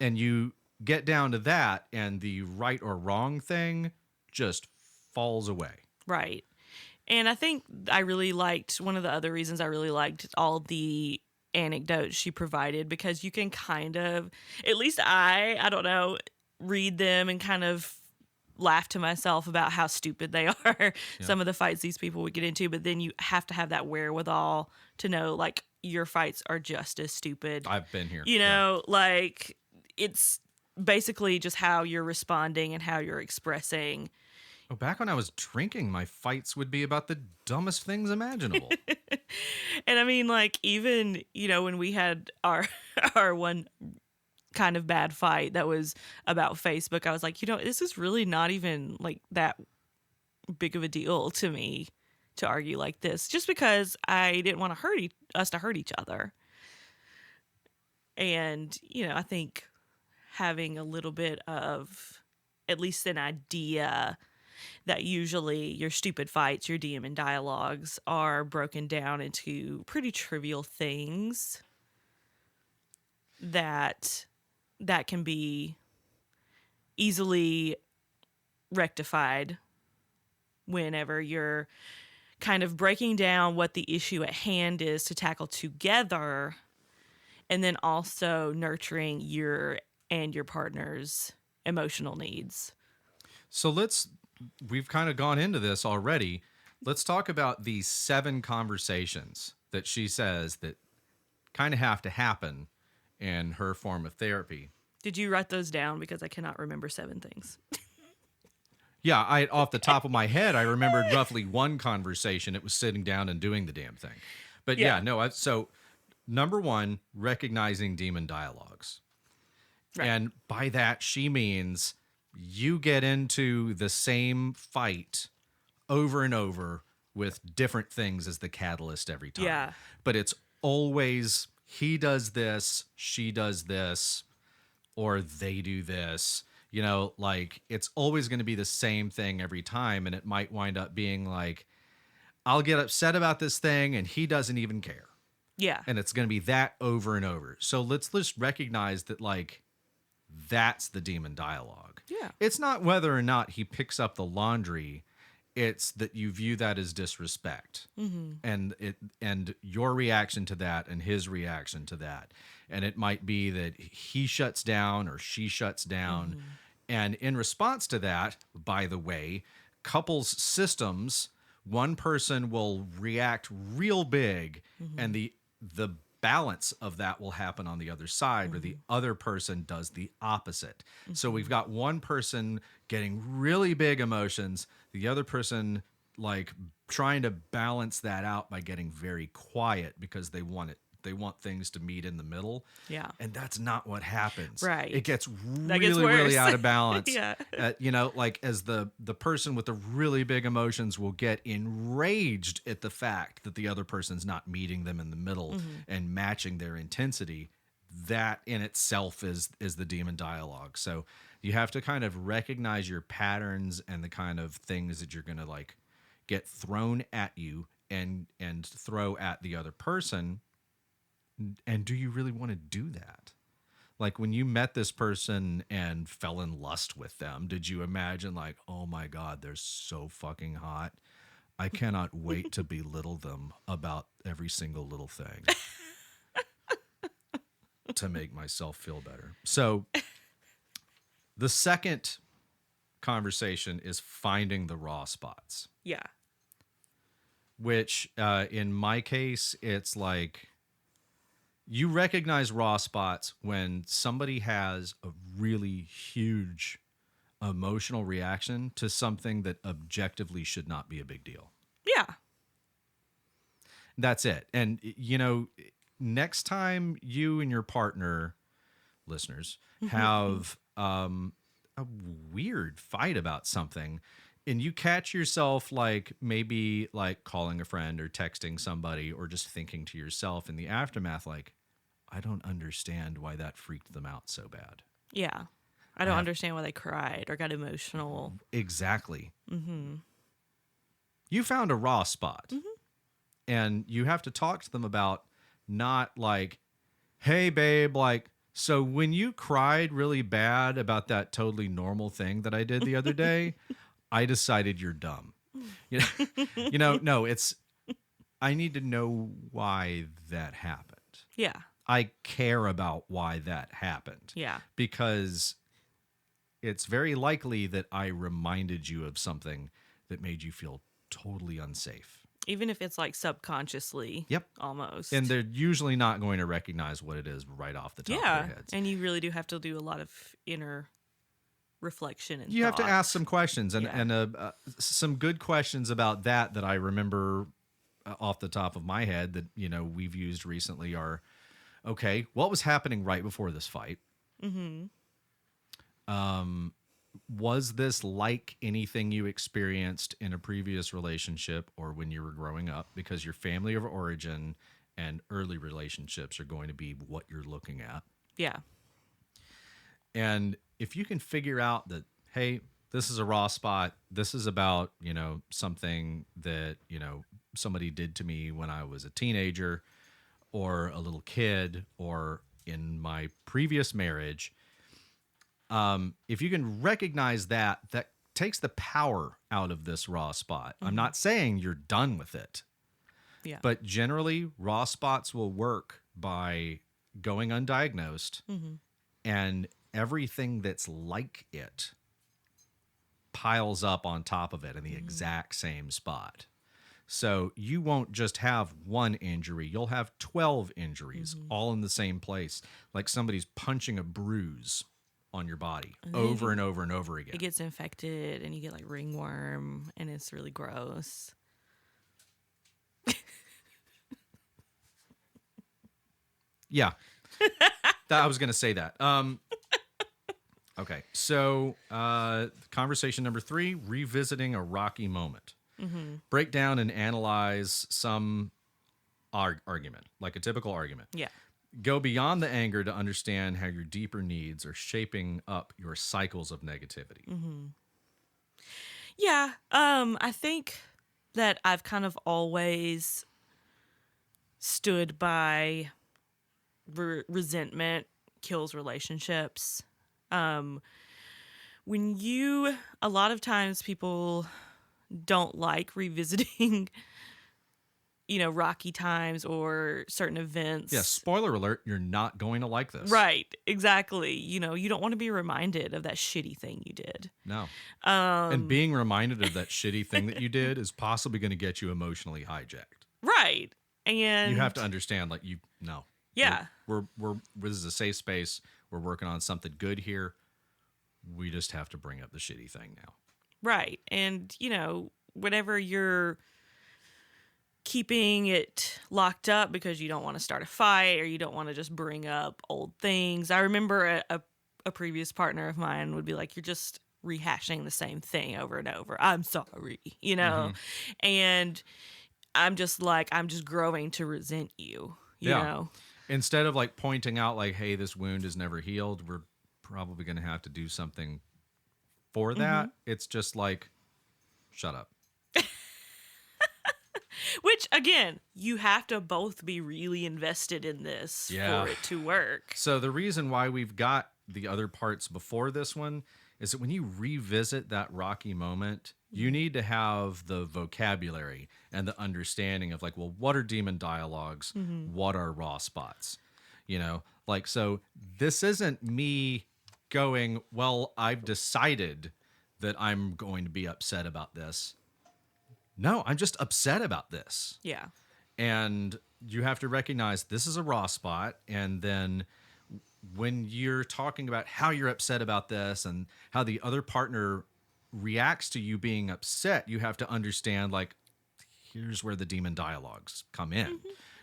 [SPEAKER 2] And you get down to that and the right or wrong thing just falls away.
[SPEAKER 1] Right. And I think I really liked one of the other reasons I really liked all the anecdotes she provided, because you can kind of, at least I don't know, read them and kind of laugh to myself about how stupid they are. Some of the fights these people would get into, but then you have to have that wherewithal to know like your fights are just as stupid.
[SPEAKER 2] I've been here.
[SPEAKER 1] You know, like it's basically just how you're responding and how you're expressing.
[SPEAKER 2] Oh, back when I was drinking, my fights would be about the dumbest things imaginable.
[SPEAKER 1] And I mean, like, even, you know, when we had our our one kind of bad fight that was about Facebook, I was like, you know, this is really not even like that big of a deal to me to argue like this, just because I didn't want to hurt us to hurt each other. And, you know, I think having a little bit of at least an idea that usually your stupid fights, your DM and dialogues are broken down into pretty trivial things that can be easily rectified whenever you're kind of breaking down what the issue at hand is to tackle together, and then also nurturing your and your partner's emotional needs.
[SPEAKER 2] So we've kind of gone into this already. Let's talk about these 7 conversations that she says that kind of have to happen in her form of therapy.
[SPEAKER 1] Did you write those down? Because I cannot remember 7 things.
[SPEAKER 2] Yeah, off the top of my head, I remembered roughly one conversation. It was sitting down and doing the damn thing. But yeah, no, so number 1, recognizing demon dialogues.
[SPEAKER 1] Right.
[SPEAKER 2] And by that, she means you get into the same fight over and over with different things as the catalyst every time.
[SPEAKER 1] Yeah.
[SPEAKER 2] But it's always he does this, she does this, or they do this. You know, like it's always going to be the same thing every time. And it might wind up being like, I'll get upset about this thing and he doesn't even care.
[SPEAKER 1] Yeah.
[SPEAKER 2] And it's going to be that over and over. So let's just recognize that, like, that's the demon dialogue.
[SPEAKER 1] Yeah.
[SPEAKER 2] It's not whether or not he picks up the laundry. It's that you view that as disrespect. Mm-hmm. And your reaction to that and his reaction to that. And it might be that he shuts down or she shuts down. Mm-hmm. And in response to that, by the way, couples systems, one person will react real big, mm-hmm. and the balance of that will happen on the other side, mm-hmm. where the other person does the opposite. Mm-hmm. So we've got one person getting really big emotions, the other person like trying to balance that out by getting very quiet because they want things to meet in the middle.
[SPEAKER 1] Yeah.
[SPEAKER 2] And that's not what happens.
[SPEAKER 1] Right.
[SPEAKER 2] It gets really out of balance.
[SPEAKER 1] Yeah.
[SPEAKER 2] You know, like as the person with the really big emotions will get enraged at the fact that the other person's not meeting them in the middle, mm-hmm. and matching their intensity. That in itself is the demon dialogue. So you have to kind of recognize your patterns and the kind of things that you're going to like get thrown at you and throw at the other person. And do you really want to do that? Like when you met this person and fell in lust with them, did you imagine like, oh my God, they're so fucking hot. I cannot wait to belittle them about every single little thing to make myself feel better. So the second conversation is finding the raw spots.
[SPEAKER 1] Yeah.
[SPEAKER 2] Which in my case, it's like, you recognize raw spots when somebody has a really huge emotional reaction to something that objectively should not be a big deal.
[SPEAKER 1] Yeah.
[SPEAKER 2] That's it. And, you know, next time you and your partner, listeners, have a weird fight about something, and you catch yourself like maybe like calling a friend or texting somebody or just thinking to yourself in the aftermath, like, I don't understand why that freaked them out so bad.
[SPEAKER 1] Yeah. I
[SPEAKER 2] I
[SPEAKER 1] don't
[SPEAKER 2] have
[SPEAKER 1] understand why they cried or got emotional.
[SPEAKER 2] exactly.
[SPEAKER 1] Mm-hmm.
[SPEAKER 2] You found a raw spot,
[SPEAKER 1] Mm-hmm.
[SPEAKER 2] and you have to talk to them about not like, hey, babe, like, so when you cried really bad about that totally normal thing that I did the other day, I decided you're dumb. You know, no, it's, I need to know why that happened.
[SPEAKER 1] Yeah.
[SPEAKER 2] I care about why that happened
[SPEAKER 1] Yeah.
[SPEAKER 2] because it's very likely that I reminded you of something that made you feel totally unsafe.
[SPEAKER 1] Even if it's like subconsciously.
[SPEAKER 2] Yep.
[SPEAKER 1] Almost.
[SPEAKER 2] And they're usually not going to recognize what it is right off the top of
[SPEAKER 1] yeah.
[SPEAKER 2] their heads.
[SPEAKER 1] And you really do have to do a lot of inner reflection and
[SPEAKER 2] You have to
[SPEAKER 1] thought.
[SPEAKER 2] ask some questions and,
[SPEAKER 1] Yeah.
[SPEAKER 2] some good questions about that I remember off the top of my head that, we've used recently are, okay, what was happening right before this fight?
[SPEAKER 1] Mm-hmm.
[SPEAKER 2] Was this like anything you experienced in a previous relationship or when you were growing up? Because your family of origin and early relationships are going to be what you're looking at.
[SPEAKER 1] Yeah.
[SPEAKER 2] And if you can figure out that, hey, this is a raw spot, this is about, something that, somebody did to me when I was a teenager or a little kid or in my previous marriage, if you can recognize that, that takes the power out of this raw spot. I'm not saying you're done with it,
[SPEAKER 1] Yeah.
[SPEAKER 2] but generally, raw spots will work by going undiagnosed, and everything that's like it piles up on top of it in the exact same spot. So you won't just have one injury, you'll have 12 injuries all in the same place, like somebody's punching a bruise on your body over and over and over again.
[SPEAKER 1] It gets infected and you get like ringworm and it's really gross.
[SPEAKER 2] Yeah. I was going to say that. Okay. So, conversation number 3, revisiting a rocky moment. Break down and analyze some argument, like a typical argument.
[SPEAKER 1] Yeah.
[SPEAKER 2] Go beyond the anger to understand how your deeper needs are shaping up your cycles of negativity.
[SPEAKER 1] Yeah. I think that I've kind of always stood by resentment kills relationships. When a lot of times people don't like revisiting, rocky times or certain events.
[SPEAKER 2] Yeah, spoiler alert, you're not going to like this.
[SPEAKER 1] Right, exactly. You don't want to be reminded of that shitty thing you did.
[SPEAKER 2] No. And being reminded of that shitty thing that you did is possibly going to get you emotionally hijacked.
[SPEAKER 1] Right. And
[SPEAKER 2] You have to understand, like, no.
[SPEAKER 1] Yeah.
[SPEAKER 2] We're this is a safe space. We're working on something good here. We just have to bring up the shitty thing now.
[SPEAKER 1] Right. And, whenever you're keeping it locked up because you don't want to start a fight or you don't want to just bring up old things. I remember a previous partner of mine would be like, you're just rehashing the same thing over and over. I'm sorry, And I'm just like, I'm just growing to resent you, you know?
[SPEAKER 2] Instead of like pointing out like, hey, this wound is never healed, we're probably going to have to do something for that. It's just like, shut up.
[SPEAKER 1] Which, again, you have to both be really invested in this for it to work.
[SPEAKER 2] So the reason why we've got the other parts before this one is that when you revisit that rocky moment, you need to have the vocabulary and the understanding of like, well, what are demon dialogues? What are raw spots? So this isn't me going, well, I've decided that I'm going to be upset about this. No, I'm just upset about this.
[SPEAKER 1] Yeah.
[SPEAKER 2] And you have to recognize this is a raw spot. And then when you're talking about how you're upset about this and how the other partner reacts to you being upset, you have to understand, like, here's where the demon dialogues come in.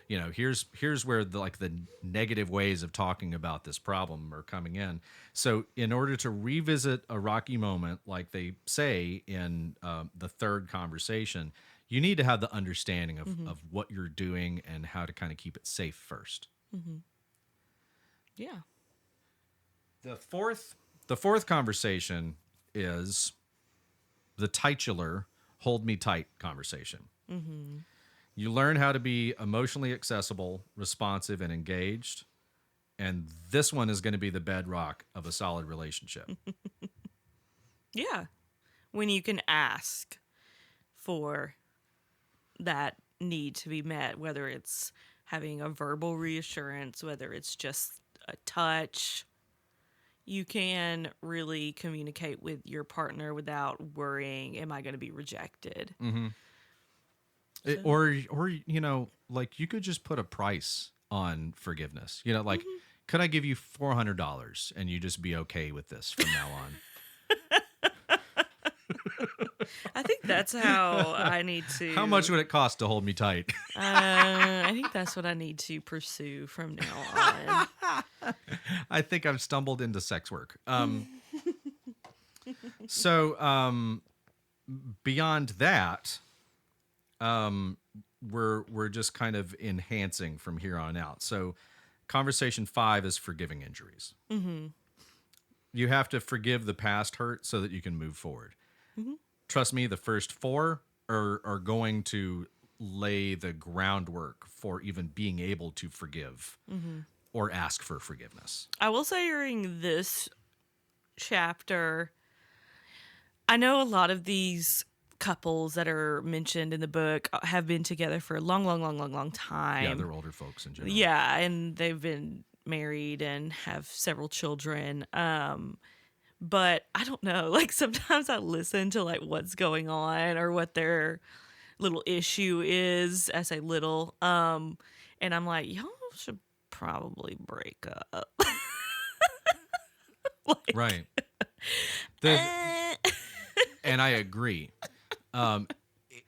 [SPEAKER 2] here's where the negative ways of talking about this problem are coming in. So in order to revisit a rocky moment, like they say in the third conversation, you need to have the understanding of what you're doing and how to kind of keep it safe first.
[SPEAKER 1] Yeah.
[SPEAKER 2] The fourth conversation is the titular "hold me tight" conversation. You learn how to be emotionally accessible, responsive, and engaged. And this one is going to be the bedrock of a solid relationship.
[SPEAKER 1] Yeah. When you can ask for that need to be met, whether it's having a verbal reassurance, whether it's just a touch, you can really communicate with your partner without worrying, am I going to be rejected?
[SPEAKER 2] Or like you could just put a price on forgiveness. Like, could I give you $400 and you just be okay with this from now on?
[SPEAKER 1] I think that's how I need to.
[SPEAKER 2] How much would it cost to hold me tight?
[SPEAKER 1] I think that's what I need to pursue from now on.
[SPEAKER 2] I think I've stumbled into sex work. So beyond that, we're just kind of enhancing from here on out. So conversation 5 is forgiving injuries. You have to forgive the past hurt so that you can move forward. Trust me, the first 4 are going to lay the groundwork for even being able to forgive or ask for forgiveness.
[SPEAKER 1] I will say during this chapter, I know a lot of these couples that are mentioned in the book have been together for a long time.
[SPEAKER 2] Yeah, they're older folks in general.
[SPEAKER 1] Yeah, and they've been married and have several children. But I don't know, like sometimes I listen to like what's going on or what their little issue is. I say little, and I'm like, y'all should probably break up. Like,
[SPEAKER 2] Right. And I agree.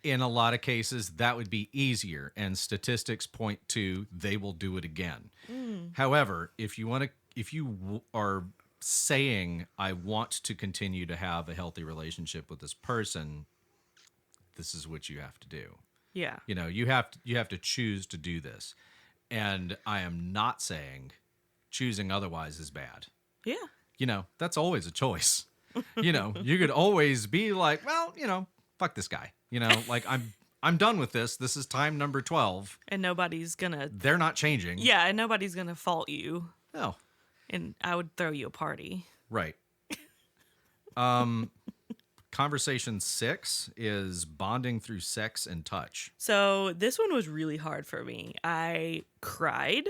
[SPEAKER 2] In a lot of cases, that would be easier, and statistics point to they will do it again. However, if you are saying I want to continue to have a healthy relationship with this person, this is what you have to do.
[SPEAKER 1] yeah.
[SPEAKER 2] You have to choose to do this. And I am not saying choosing otherwise is bad.
[SPEAKER 1] Yeah.
[SPEAKER 2] That's always a choice. You could always be like, well, fuck this guy. Like I'm done with this. This is time number 12.
[SPEAKER 1] And nobody's gonna.
[SPEAKER 2] They're not changing.
[SPEAKER 1] Yeah, and nobody's gonna fault you.
[SPEAKER 2] No.
[SPEAKER 1] And I would throw you a party.
[SPEAKER 2] Right. Conversation 6 is bonding through sex and touch.
[SPEAKER 1] So this one was really hard for me. I cried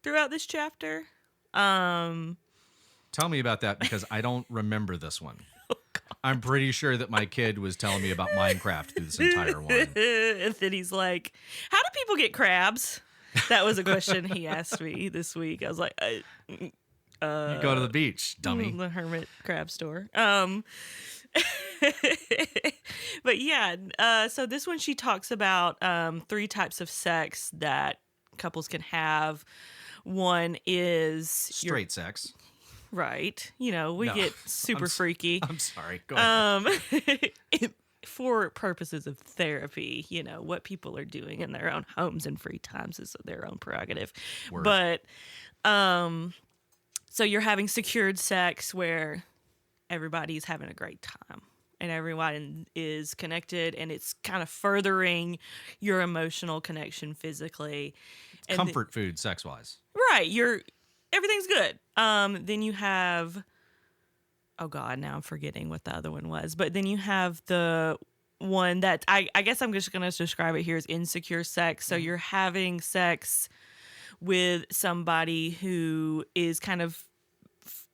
[SPEAKER 1] throughout this chapter.
[SPEAKER 2] Tell me about that, because I don't remember this one. I'm pretty sure that my kid was telling me about Minecraft through this entire one.
[SPEAKER 1] And then he's like, how do people get crabs? That was a question he asked me this week. I was like,
[SPEAKER 2] You go to the beach, dummy.
[SPEAKER 1] the hermit crab store. But yeah, so this one she talks about 3 types of sex that couples can have. One is
[SPEAKER 2] Straight sex.
[SPEAKER 1] Right. We get super freaky.
[SPEAKER 2] I'm sorry. Go ahead.
[SPEAKER 1] For purposes of therapy, what people are doing in their own homes and free times is their own prerogative.
[SPEAKER 2] Word.
[SPEAKER 1] But so you're having secured sex where everybody's having a great time and everyone is connected, and it's kind of furthering your emotional connection physically. And
[SPEAKER 2] Comfort food, sex-wise.
[SPEAKER 1] right. Everything's good. Then you have, oh God, now I'm forgetting what the other one was. But then you have the one that I guess I'm just going to describe it here as insecure sex. So you're having sex with somebody who is kind of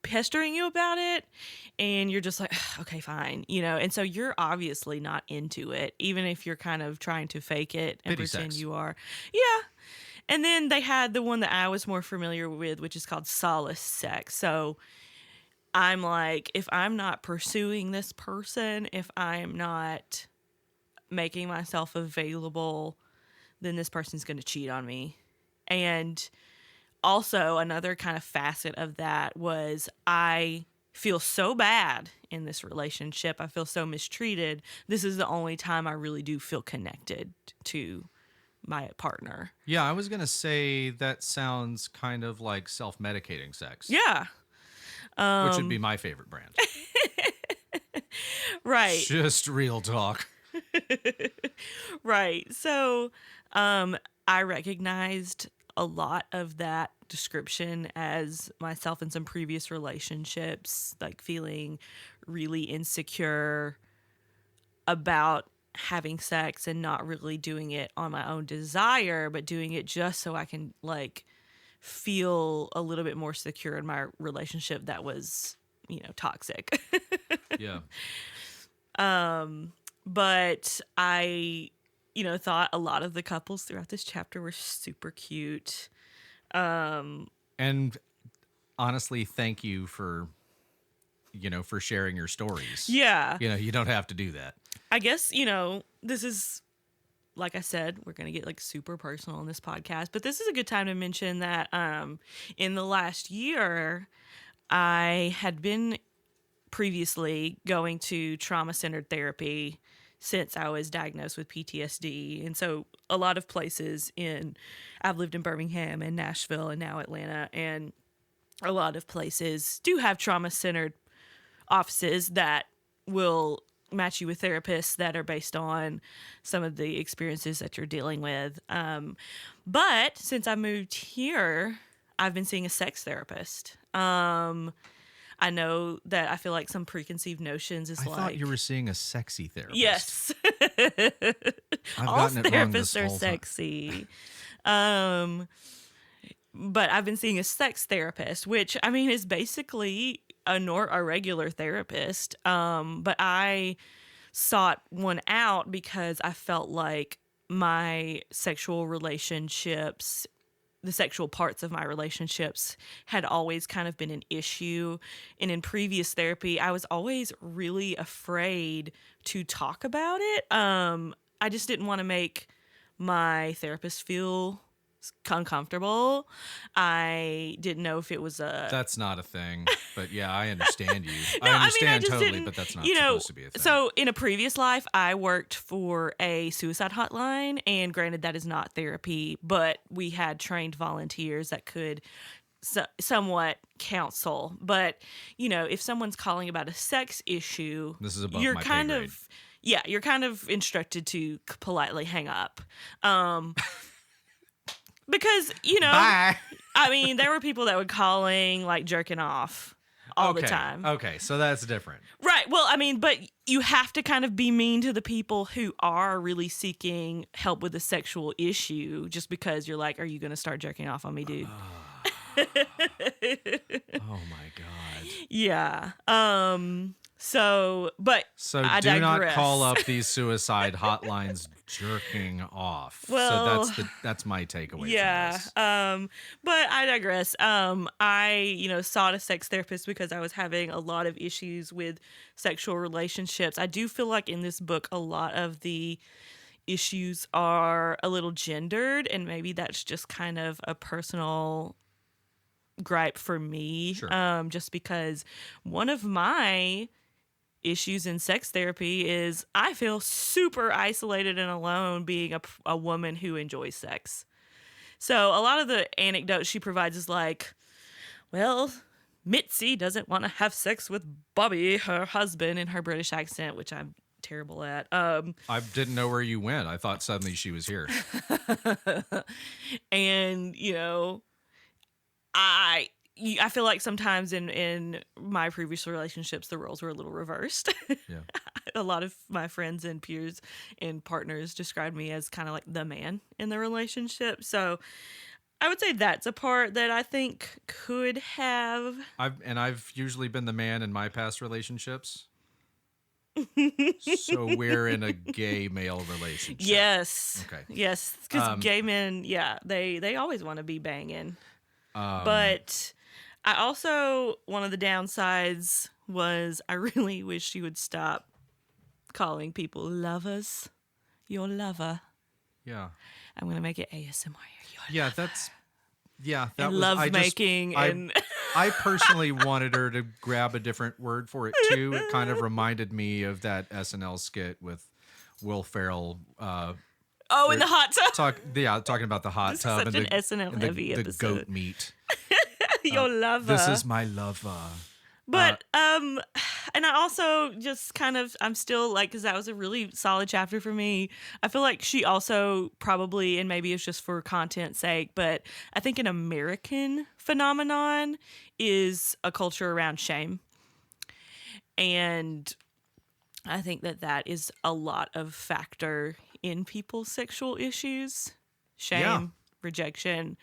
[SPEAKER 1] pestering you about it, and you're just like, okay, fine, and so you're obviously not into it, even if you're kind of trying to fake it and
[SPEAKER 2] Pity
[SPEAKER 1] pretend
[SPEAKER 2] sex.
[SPEAKER 1] you are. Yeah. And then they had the one that I was more familiar with, which is called solace sex. So I'm like, if I'm not pursuing this person, if I'm not making myself available, then this person's going to cheat on me. And also another kind of facet of that was I feel so bad in this relationship. I feel so mistreated. This is the only time I really do feel connected to my partner.
[SPEAKER 2] Yeah, I was going to say that sounds kind of like self-medicating sex.
[SPEAKER 1] Yeah.
[SPEAKER 2] Which would be my favorite brand.
[SPEAKER 1] Right.
[SPEAKER 2] Just real talk.
[SPEAKER 1] Right. So, I recognized a lot of that description as myself in some previous relationships, like feeling really insecure about having sex and not really doing it on my own desire, but doing it just so I can like feel a little bit more secure in my relationship that was, toxic.
[SPEAKER 2] Yeah.
[SPEAKER 1] But I, thought a lot of the couples throughout this chapter were super cute.
[SPEAKER 2] And honestly, thank you for sharing your stories.
[SPEAKER 1] Yeah.
[SPEAKER 2] You don't have to do that.
[SPEAKER 1] I guess, this is, like I said, we're going to get like super personal in this podcast, but this is a good time to mention that in the last year, I had been previously going to trauma-centered therapy since I was diagnosed with PTSD. And so a lot of places I've lived in Birmingham and Nashville and now Atlanta, and a lot of places do have trauma-centered offices that will match you with therapists that are based on some of the experiences that you're dealing with. But since I moved here, I've been seeing a sex therapist. I know that I feel like some preconceived notions is
[SPEAKER 2] I thought you were seeing a sexy therapist.
[SPEAKER 1] Yes.
[SPEAKER 2] I've
[SPEAKER 1] All
[SPEAKER 2] gotten it wrong this
[SPEAKER 1] therapists are
[SPEAKER 2] whole
[SPEAKER 1] sexy. But I've been seeing a sex therapist, which I mean is basically a regular therapist. But I sought one out because I felt like my sexual relationships, the sexual parts of my relationships had always kind of been an issue. And in previous therapy, I was always really afraid to talk about it. I just didn't want to make my therapist feel uncomfortable. I didn't know if it was
[SPEAKER 2] That's not a thing, but yeah, I understand you.
[SPEAKER 1] No,
[SPEAKER 2] I understand
[SPEAKER 1] I just
[SPEAKER 2] totally,
[SPEAKER 1] didn't,
[SPEAKER 2] but that's not supposed to be a thing.
[SPEAKER 1] So in a previous life, I worked for a suicide hotline, and granted, that is not therapy, but we had trained volunteers that could somewhat counsel. But if someone's calling about a sex issue,
[SPEAKER 2] This is above
[SPEAKER 1] you're
[SPEAKER 2] my pay
[SPEAKER 1] kind
[SPEAKER 2] grade.
[SPEAKER 1] of you're kind of instructed to politely hang up. Because,
[SPEAKER 2] Bye.
[SPEAKER 1] I mean, there were people that were calling like jerking off all the time.
[SPEAKER 2] Okay, so that's different.
[SPEAKER 1] Right. Well, I mean, but you have to kind of be mean to the people who are really seeking help with a sexual issue just because you're like, are you going to start jerking off on me, dude?
[SPEAKER 2] Oh my God.
[SPEAKER 1] Yeah. So I
[SPEAKER 2] do not
[SPEAKER 1] digress.
[SPEAKER 2] call up these suicide hotlines jerking off.
[SPEAKER 1] Well,
[SPEAKER 2] so that's my takeaway
[SPEAKER 1] yeah.
[SPEAKER 2] from this.
[SPEAKER 1] But I digress. I sought a sex therapist because I was having a lot of issues with sexual relationships. I do feel like in this book a lot of the issues are a little gendered, and maybe that's just kind of a personal gripe for me.
[SPEAKER 2] Sure.
[SPEAKER 1] Just because one of my issues in sex therapy is I feel super isolated and alone being a woman who enjoys sex. So a lot of the anecdotes she provides is like, well, Mitzi doesn't want to have sex with Bobby, her husband, in her British accent, which I'm terrible at.
[SPEAKER 2] I didn't know where you went. I thought suddenly she was here.
[SPEAKER 1] And, I feel like sometimes in my previous relationships, the roles were a little reversed.
[SPEAKER 2] Yeah.
[SPEAKER 1] A lot of my friends and peers and partners described me as kind of like the man in the relationship. So I would say that's a part that I think could have.
[SPEAKER 2] I've usually been the man in my past relationships. So we're in a gay male relationship.
[SPEAKER 1] Yes.
[SPEAKER 2] Okay.
[SPEAKER 1] Yes, because gay men, they always want to be banging.
[SPEAKER 2] Um,
[SPEAKER 1] But I also, one of the downsides was I really wish you would stop calling people lovers. Your lover.
[SPEAKER 2] Yeah.
[SPEAKER 1] I'm gonna make it ASMR.
[SPEAKER 2] Yeah, that
[SPEAKER 1] And
[SPEAKER 2] was
[SPEAKER 1] love making
[SPEAKER 2] I
[SPEAKER 1] and
[SPEAKER 2] I personally wanted her to grab a different word for it too. It kind of reminded me of that SNL skit with Will Ferrell
[SPEAKER 1] oh, in
[SPEAKER 2] they're
[SPEAKER 1] the hot tub.
[SPEAKER 2] talking about the hot
[SPEAKER 1] This is
[SPEAKER 2] tub
[SPEAKER 1] such
[SPEAKER 2] and
[SPEAKER 1] an SNL heavy
[SPEAKER 2] the goat
[SPEAKER 1] episode.
[SPEAKER 2] meat.
[SPEAKER 1] Your
[SPEAKER 2] This
[SPEAKER 1] lover.
[SPEAKER 2] is my lover.
[SPEAKER 1] But and I also just kind of I'm still like because that was a really solid chapter for me. I feel like she also probably and maybe it's just for content's sake, but I think an American phenomenon is a culture around shame, and I think that that is a lot of factor in people's sexual issues,
[SPEAKER 2] Yeah.
[SPEAKER 1] shame, rejection.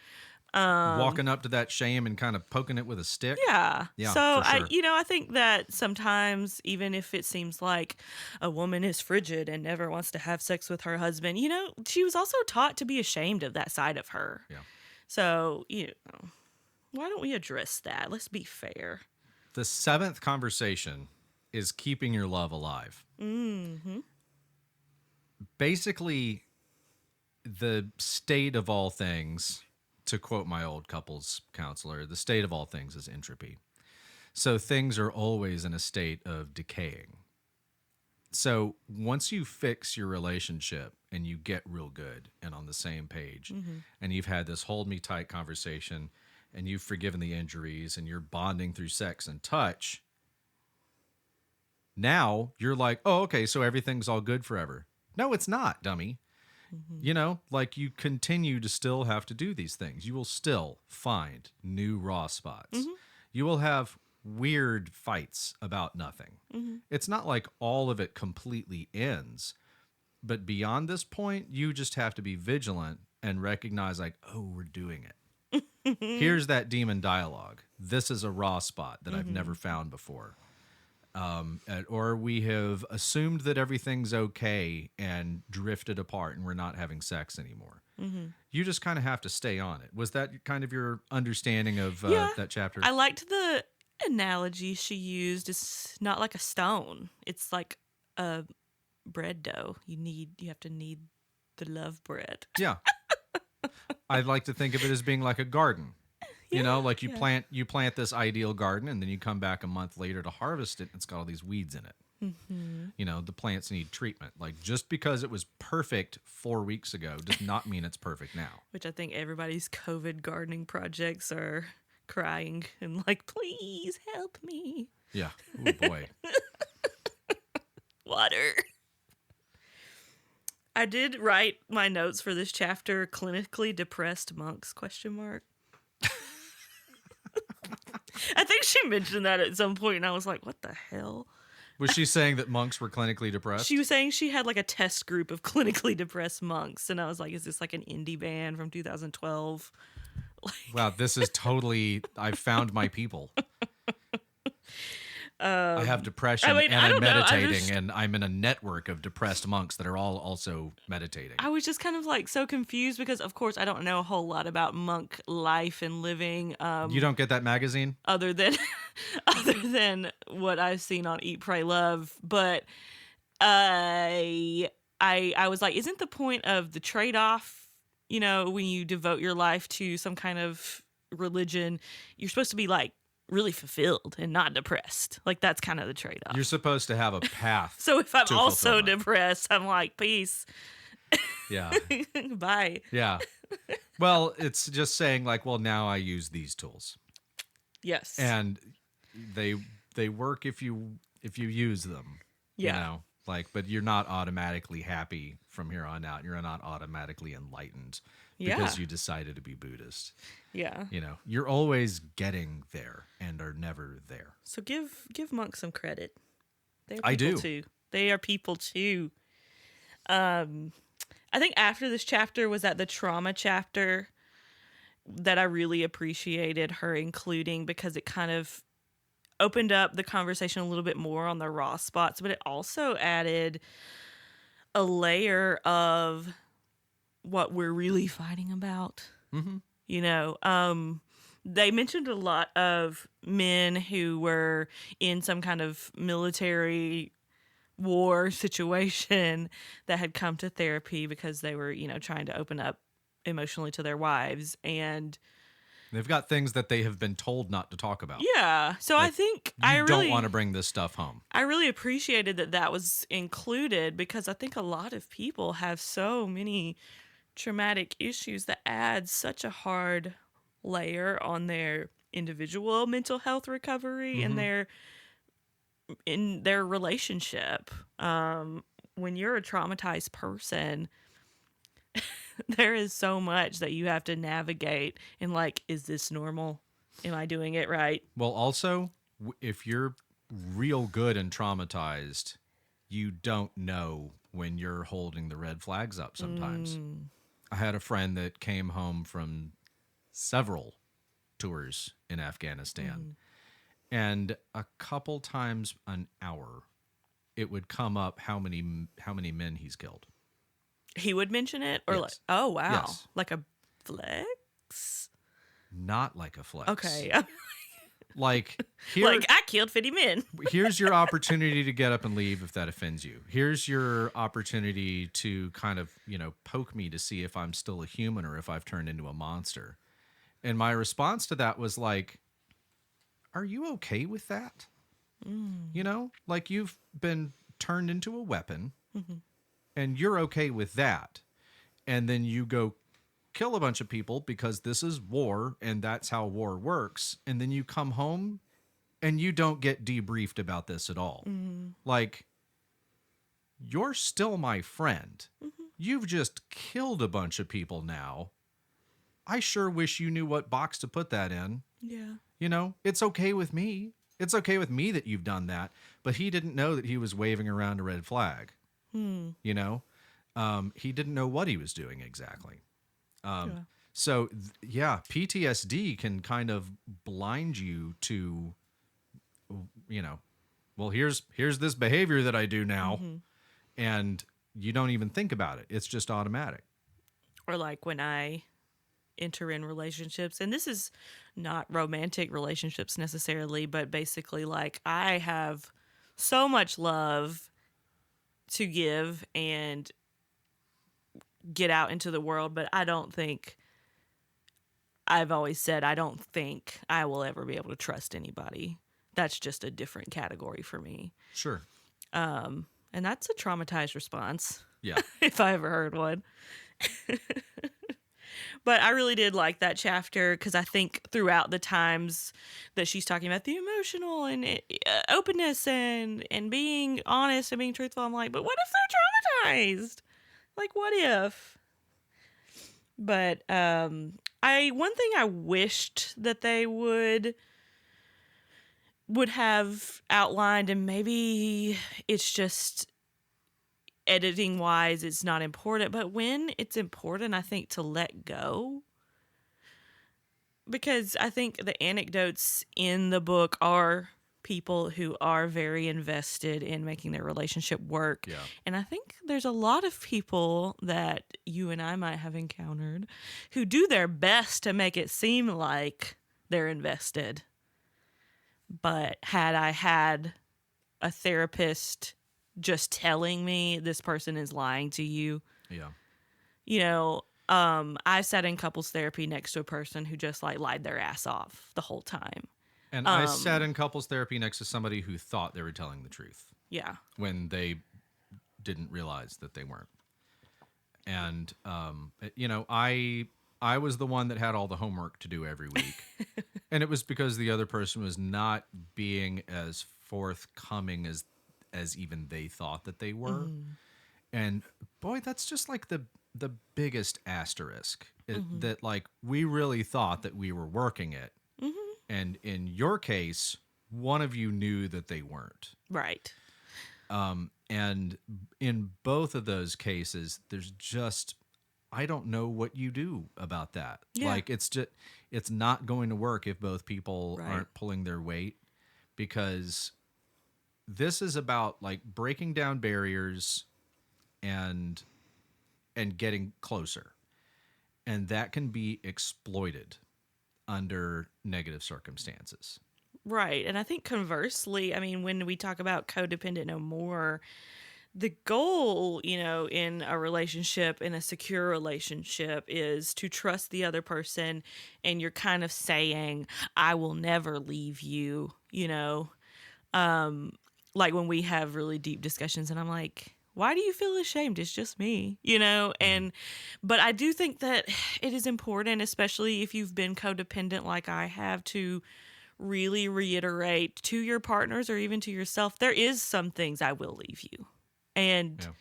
[SPEAKER 2] Walking up to that shame and kind of poking it with a stick.
[SPEAKER 1] Yeah.
[SPEAKER 2] Yeah,
[SPEAKER 1] So
[SPEAKER 2] for sure.
[SPEAKER 1] I think that sometimes even if it seems like a woman is frigid and never wants to have sex with her husband, she was also taught to be ashamed of that side of her.
[SPEAKER 2] Yeah.
[SPEAKER 1] So, why don't we address that? Let's be fair.
[SPEAKER 2] The seventh conversation is keeping your love alive.
[SPEAKER 1] Mm-hmm.
[SPEAKER 2] Basically, the state of all things, to quote my old couples counselor, the state of all things is entropy. So things are always in a state of decaying. So once you fix your relationship and you get real good and on the same page, and you've had this hold me tight conversation and you've forgiven the injuries and you're bonding through sex and touch, now you're like, oh, okay, so everything's all good forever. No, it's not, dummy. Like you continue to still have to do these things. You will still find new raw spots. You will have weird fights about nothing. It's not like all of it completely ends. But beyond this point, you just have to be vigilant and recognize, like, oh, we're doing it. Here's that demon dialogue. This is a raw spot that I've never found before. Or we have assumed that everything's okay and drifted apart and we're not having sex anymore. You just kind of have to stay on it. Was that kind of your understanding of that chapter?
[SPEAKER 1] I liked the analogy she used. It's not like a stone. It's like a bread dough. You have to knead the love bread.
[SPEAKER 2] Yeah. I'd like to think of it as being like a garden. Like you plant this ideal garden and then you come back a month later to harvest it and it's got all these weeds in it. The plants need treatment. Like just because it was perfect 4 weeks ago does not mean it's perfect now.
[SPEAKER 1] Which I think everybody's COVID gardening projects are crying and like, please help me.
[SPEAKER 2] Yeah. Oh boy.
[SPEAKER 1] Water. I did write my notes for this chapter, clinically depressed monks, ? I think she mentioned that at some point, and I was like, what the hell?
[SPEAKER 2] Was she saying that monks were clinically depressed?
[SPEAKER 1] She was saying she had like a test group of clinically depressed monks, and I was like, is this like an indie band from 2012?
[SPEAKER 2] Wow, this is totally, I found my people. I have depression and I'm meditating, and I'm in a network of depressed monks that are all also meditating.
[SPEAKER 1] I was just kind of like so confused because, of course, I don't know a whole lot about monk life and living.
[SPEAKER 2] You don't get that magazine?
[SPEAKER 1] Other than what I've seen on Eat, Pray, Love, but I was like, isn't the point of the trade-off, when you devote your life to some kind of religion, you're supposed to be like really fulfilled and not depressed. Like that's kind of the trade-off.
[SPEAKER 2] You're supposed to have a path.
[SPEAKER 1] So if I'm also depressed, I'm like, peace.
[SPEAKER 2] Yeah.
[SPEAKER 1] Bye.
[SPEAKER 2] Yeah. Well, it's just saying like, well, now I use these tools.
[SPEAKER 1] Yes.
[SPEAKER 2] And they work if you use them.
[SPEAKER 1] Yeah.
[SPEAKER 2] But you're not automatically happy from here on out. You're not automatically enlightened because you decided to be Buddhist.
[SPEAKER 1] Yeah.
[SPEAKER 2] You're always getting there and are never there.
[SPEAKER 1] So give monks some credit.
[SPEAKER 2] I do.
[SPEAKER 1] Too. They are people too. I think after this chapter was that the trauma chapter that I really appreciated her including because it kind of opened up the conversation a little bit more on the raw spots, but it also added a layer of what we're really fighting about.
[SPEAKER 2] Mm-hmm.
[SPEAKER 1] They mentioned a lot of men who were in some kind of military war situation that had come to therapy because they were, trying to open up emotionally to their wives. And
[SPEAKER 2] They've got things that they have been told not to talk about.
[SPEAKER 1] yeah, so I
[SPEAKER 2] Like,
[SPEAKER 1] think
[SPEAKER 2] you don't want to bring this stuff home.
[SPEAKER 1] I really appreciated that was included, because I think a lot of people have so many traumatic issues that add such a hard layer on their individual mental health recovery and in their relationship. When you're a traumatized person, there is so much that you have to navigate, and like, is this normal? Am I doing it right?
[SPEAKER 2] Well, also, if you're real good and traumatized, you don't know when you're holding the red flags up sometimes. I had a friend that came home from several tours in Afghanistan, and a couple times an hour it would come up how many men he's killed.
[SPEAKER 1] He would mention it, or like,
[SPEAKER 2] Yes.
[SPEAKER 1] oh wow,
[SPEAKER 2] Yes.
[SPEAKER 1] like a flex.
[SPEAKER 2] Not like a flex.
[SPEAKER 1] Okay,
[SPEAKER 2] Like here,
[SPEAKER 1] like I killed 50 men.
[SPEAKER 2] here's your opportunity to get up and leave if that offends you. Here's your opportunity to kind of, poke me to see if I'm still a human or if I've turned into a monster. And my response to that was like, are you okay with that? Like, you've been turned into a weapon and you're okay with that. And then you go kill a bunch of people because this is war and that's how war works. And then you come home and you don't get debriefed about this at all. Like, you're still my friend. You've just killed a bunch of people now. I sure wish you knew what box to put that in.
[SPEAKER 1] Yeah.
[SPEAKER 2] It's okay with me. It's okay with me that you've done that. But he didn't know that he was waving around a red flag. He didn't know what he was doing exactly.
[SPEAKER 1] Yeah.
[SPEAKER 2] So, PTSD can kind of blind you to, well, here's this behavior that I do now, and you don't even think about it. It's just automatic.
[SPEAKER 1] Or like when I enter in relationships, and this is not romantic relationships necessarily, but basically like I have so much love to give and get out into the world, but I've always said I don't think I will ever be able to trust anybody. That's just a different category for me.
[SPEAKER 2] Sure.
[SPEAKER 1] And that's a traumatized response.
[SPEAKER 2] Yeah.
[SPEAKER 1] If I ever heard one. But I really did like that chapter, because I think throughout the times that she's talking about the emotional and openness and being honest and being truthful, I'm like, but what if they're traumatized? Like, what if? But one thing I wished that they would have outlined, and maybe it's just editing wise it's not important, but when it's important, I think, to let go, because I think the anecdotes in the book are people who are very invested in making their relationship work.
[SPEAKER 2] Yeah.
[SPEAKER 1] And I think there's a lot of people that you and I might have encountered who do their best to make it seem like they're invested. But had I had a therapist just telling me this person is lying to you,
[SPEAKER 2] Yeah.
[SPEAKER 1] I sat in couples therapy next to a person who just like lied their ass off the whole time.
[SPEAKER 2] And I sat in couples therapy next to somebody who thought they were telling the truth
[SPEAKER 1] Yeah.
[SPEAKER 2] when they didn't realize that they weren't. And, I was the one that had all the homework to do every week. And it was because the other person was not being as forthcoming as even they thought that they were. And boy, that's just like the biggest asterisk that, like, we really thought that we were working it. And in your case, one of you knew that they weren't.
[SPEAKER 1] Right.
[SPEAKER 2] And in both of those cases, there's just, I don't know what you do about that.
[SPEAKER 1] Yeah.
[SPEAKER 2] Like, it's not going to work if both people aren't pulling their weight, because this is about like breaking down barriers and getting closer. And that can be exploited under negative circumstances.
[SPEAKER 1] Right. And I think conversely, I mean, when we talk about codependent no more, the goal, in a relationship, in a secure relationship, is to trust the other person. And you're kind of saying, I will never leave you, like when we have really deep discussions and I'm like, why do you feel ashamed? It's just me,
[SPEAKER 2] Mhm.
[SPEAKER 1] but I do think that it is important, especially if you've been codependent like I have, to really reiterate to your partners or even to yourself, there is some things I will leave you. And
[SPEAKER 2] Yeah.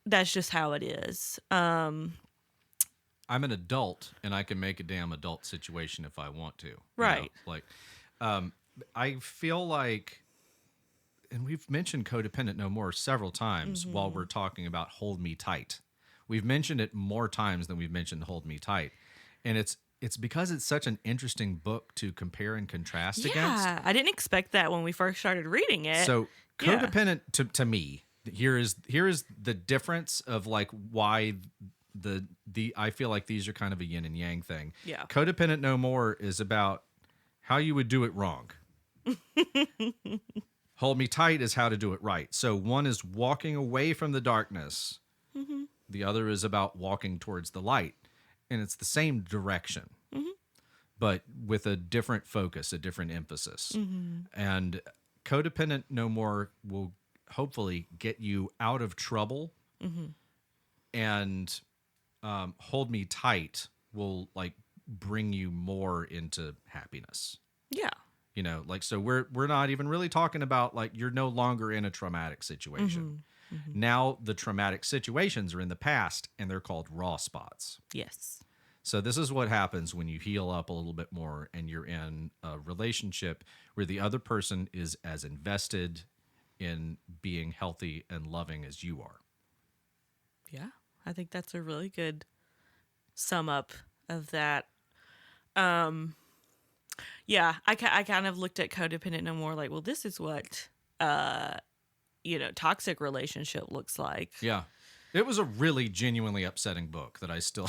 [SPEAKER 1] that's just how it is.
[SPEAKER 2] I'm an adult and I can make a damn adult situation if I want to.
[SPEAKER 1] Right.
[SPEAKER 2] Like um I feel like, and we've mentioned codependent no more several times while
[SPEAKER 1] Mm-hmm.
[SPEAKER 2] we're talking about hold me tight. We've mentioned it more times than we've mentioned hold me tight. And it's because it's such an interesting book to compare and contrast against.
[SPEAKER 1] Yeah. I didn't expect that when we first started reading it.
[SPEAKER 2] So
[SPEAKER 1] Yeah.
[SPEAKER 2] codependent to me, here is the difference of like why the I feel like these are kind of a yin and yang thing.
[SPEAKER 1] Yeah.
[SPEAKER 2] Codependent no more is about how you would do it wrong. Hold me tight is how to do it right. So one is walking away from the darkness.
[SPEAKER 1] Mm-hmm.
[SPEAKER 2] The other is about walking towards the light. And it's the same direction,
[SPEAKER 1] Mm-hmm.
[SPEAKER 2] but with a different focus, a different emphasis.
[SPEAKER 1] Mm-hmm.
[SPEAKER 2] And codependent no more will hopefully get you out of trouble,
[SPEAKER 1] Mm-hmm.
[SPEAKER 2] and hold me tight will like bring you more into happiness.
[SPEAKER 1] Yeah.
[SPEAKER 2] Like, so we're not even really talking about like you're no longer in a traumatic situation.
[SPEAKER 1] Mm-hmm. Mm-hmm.
[SPEAKER 2] Now the traumatic situations are in the past and they're called raw spots.
[SPEAKER 1] Yes.
[SPEAKER 2] So this is what happens when you heal up a little bit more and you're in a relationship where the other person is as invested in being healthy and loving as you are.
[SPEAKER 1] Yeah. I think that's a really good sum up of that. Um, yeah, I kind of looked at codependent no more like, well, this is what, toxic relationship looks like.
[SPEAKER 2] Yeah. It was a really genuinely upsetting book that I still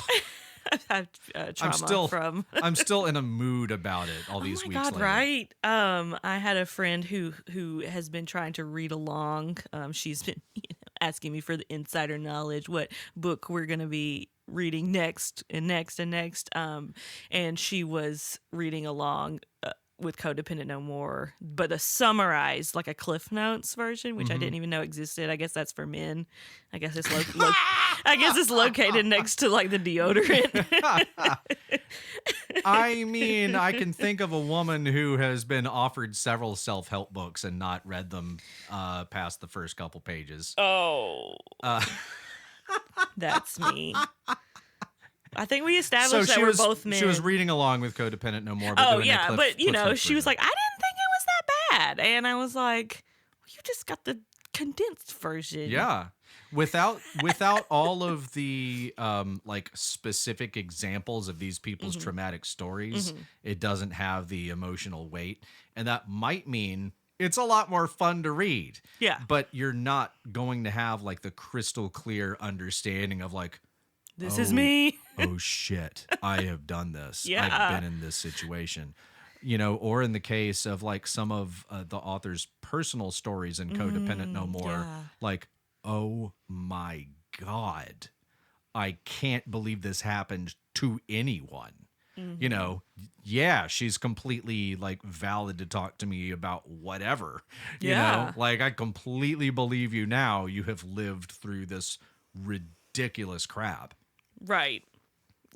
[SPEAKER 1] I've had trauma from.
[SPEAKER 2] I'm still in a mood about it all
[SPEAKER 1] Oh
[SPEAKER 2] these
[SPEAKER 1] my
[SPEAKER 2] weeks
[SPEAKER 1] God,
[SPEAKER 2] later.
[SPEAKER 1] right? I had a friend who has been trying to read along. She's been asking me for the insider knowledge, what book we're gonna be reading next and next and next. And she was reading along with Codependent No More, but a summarized, like a Cliff Notes version, which I
[SPEAKER 2] Mhm.
[SPEAKER 1] didn't even know existed. I guess that's for men. I guess it's I guess it's located next to like the deodorant.
[SPEAKER 2] I mean, I can think of a woman who has been offered several self-help books and not read them past the first couple pages.
[SPEAKER 1] Oh,
[SPEAKER 2] Uh,
[SPEAKER 1] that's me. I think we
[SPEAKER 2] so
[SPEAKER 1] established that
[SPEAKER 2] she
[SPEAKER 1] we're
[SPEAKER 2] was
[SPEAKER 1] both men.
[SPEAKER 2] she was reading along with Codependent No More, but
[SPEAKER 1] Oh
[SPEAKER 2] doing
[SPEAKER 1] yeah,
[SPEAKER 2] a
[SPEAKER 1] but
[SPEAKER 2] Cliff Notes
[SPEAKER 1] she was
[SPEAKER 2] version.
[SPEAKER 1] like, I didn't think it was that bad, and I was like, well, you just got the condensed version.
[SPEAKER 2] Yeah. Without all of the like specific examples of these people's
[SPEAKER 1] Mm-hmm.
[SPEAKER 2] traumatic stories,
[SPEAKER 1] Mm-hmm.
[SPEAKER 2] it doesn't have the emotional weight, and that might mean it's a lot more fun to read.
[SPEAKER 1] Yeah.
[SPEAKER 2] But you're not going to have like the crystal clear understanding of like,
[SPEAKER 1] This is
[SPEAKER 2] oh,
[SPEAKER 1] me.
[SPEAKER 2] oh shit, I have done this.
[SPEAKER 1] Yeah.
[SPEAKER 2] I've been in this situation. Or in the case of like some of the author's personal stories in Codependent No More,
[SPEAKER 1] Yeah.
[SPEAKER 2] like, oh my God, I can't believe this happened to anyone.
[SPEAKER 1] Mm-hmm.
[SPEAKER 2] Yeah, she's completely like valid to talk to me about whatever.
[SPEAKER 1] Yeah.
[SPEAKER 2] Like I completely believe you now. You have lived through this ridiculous crap.
[SPEAKER 1] Right.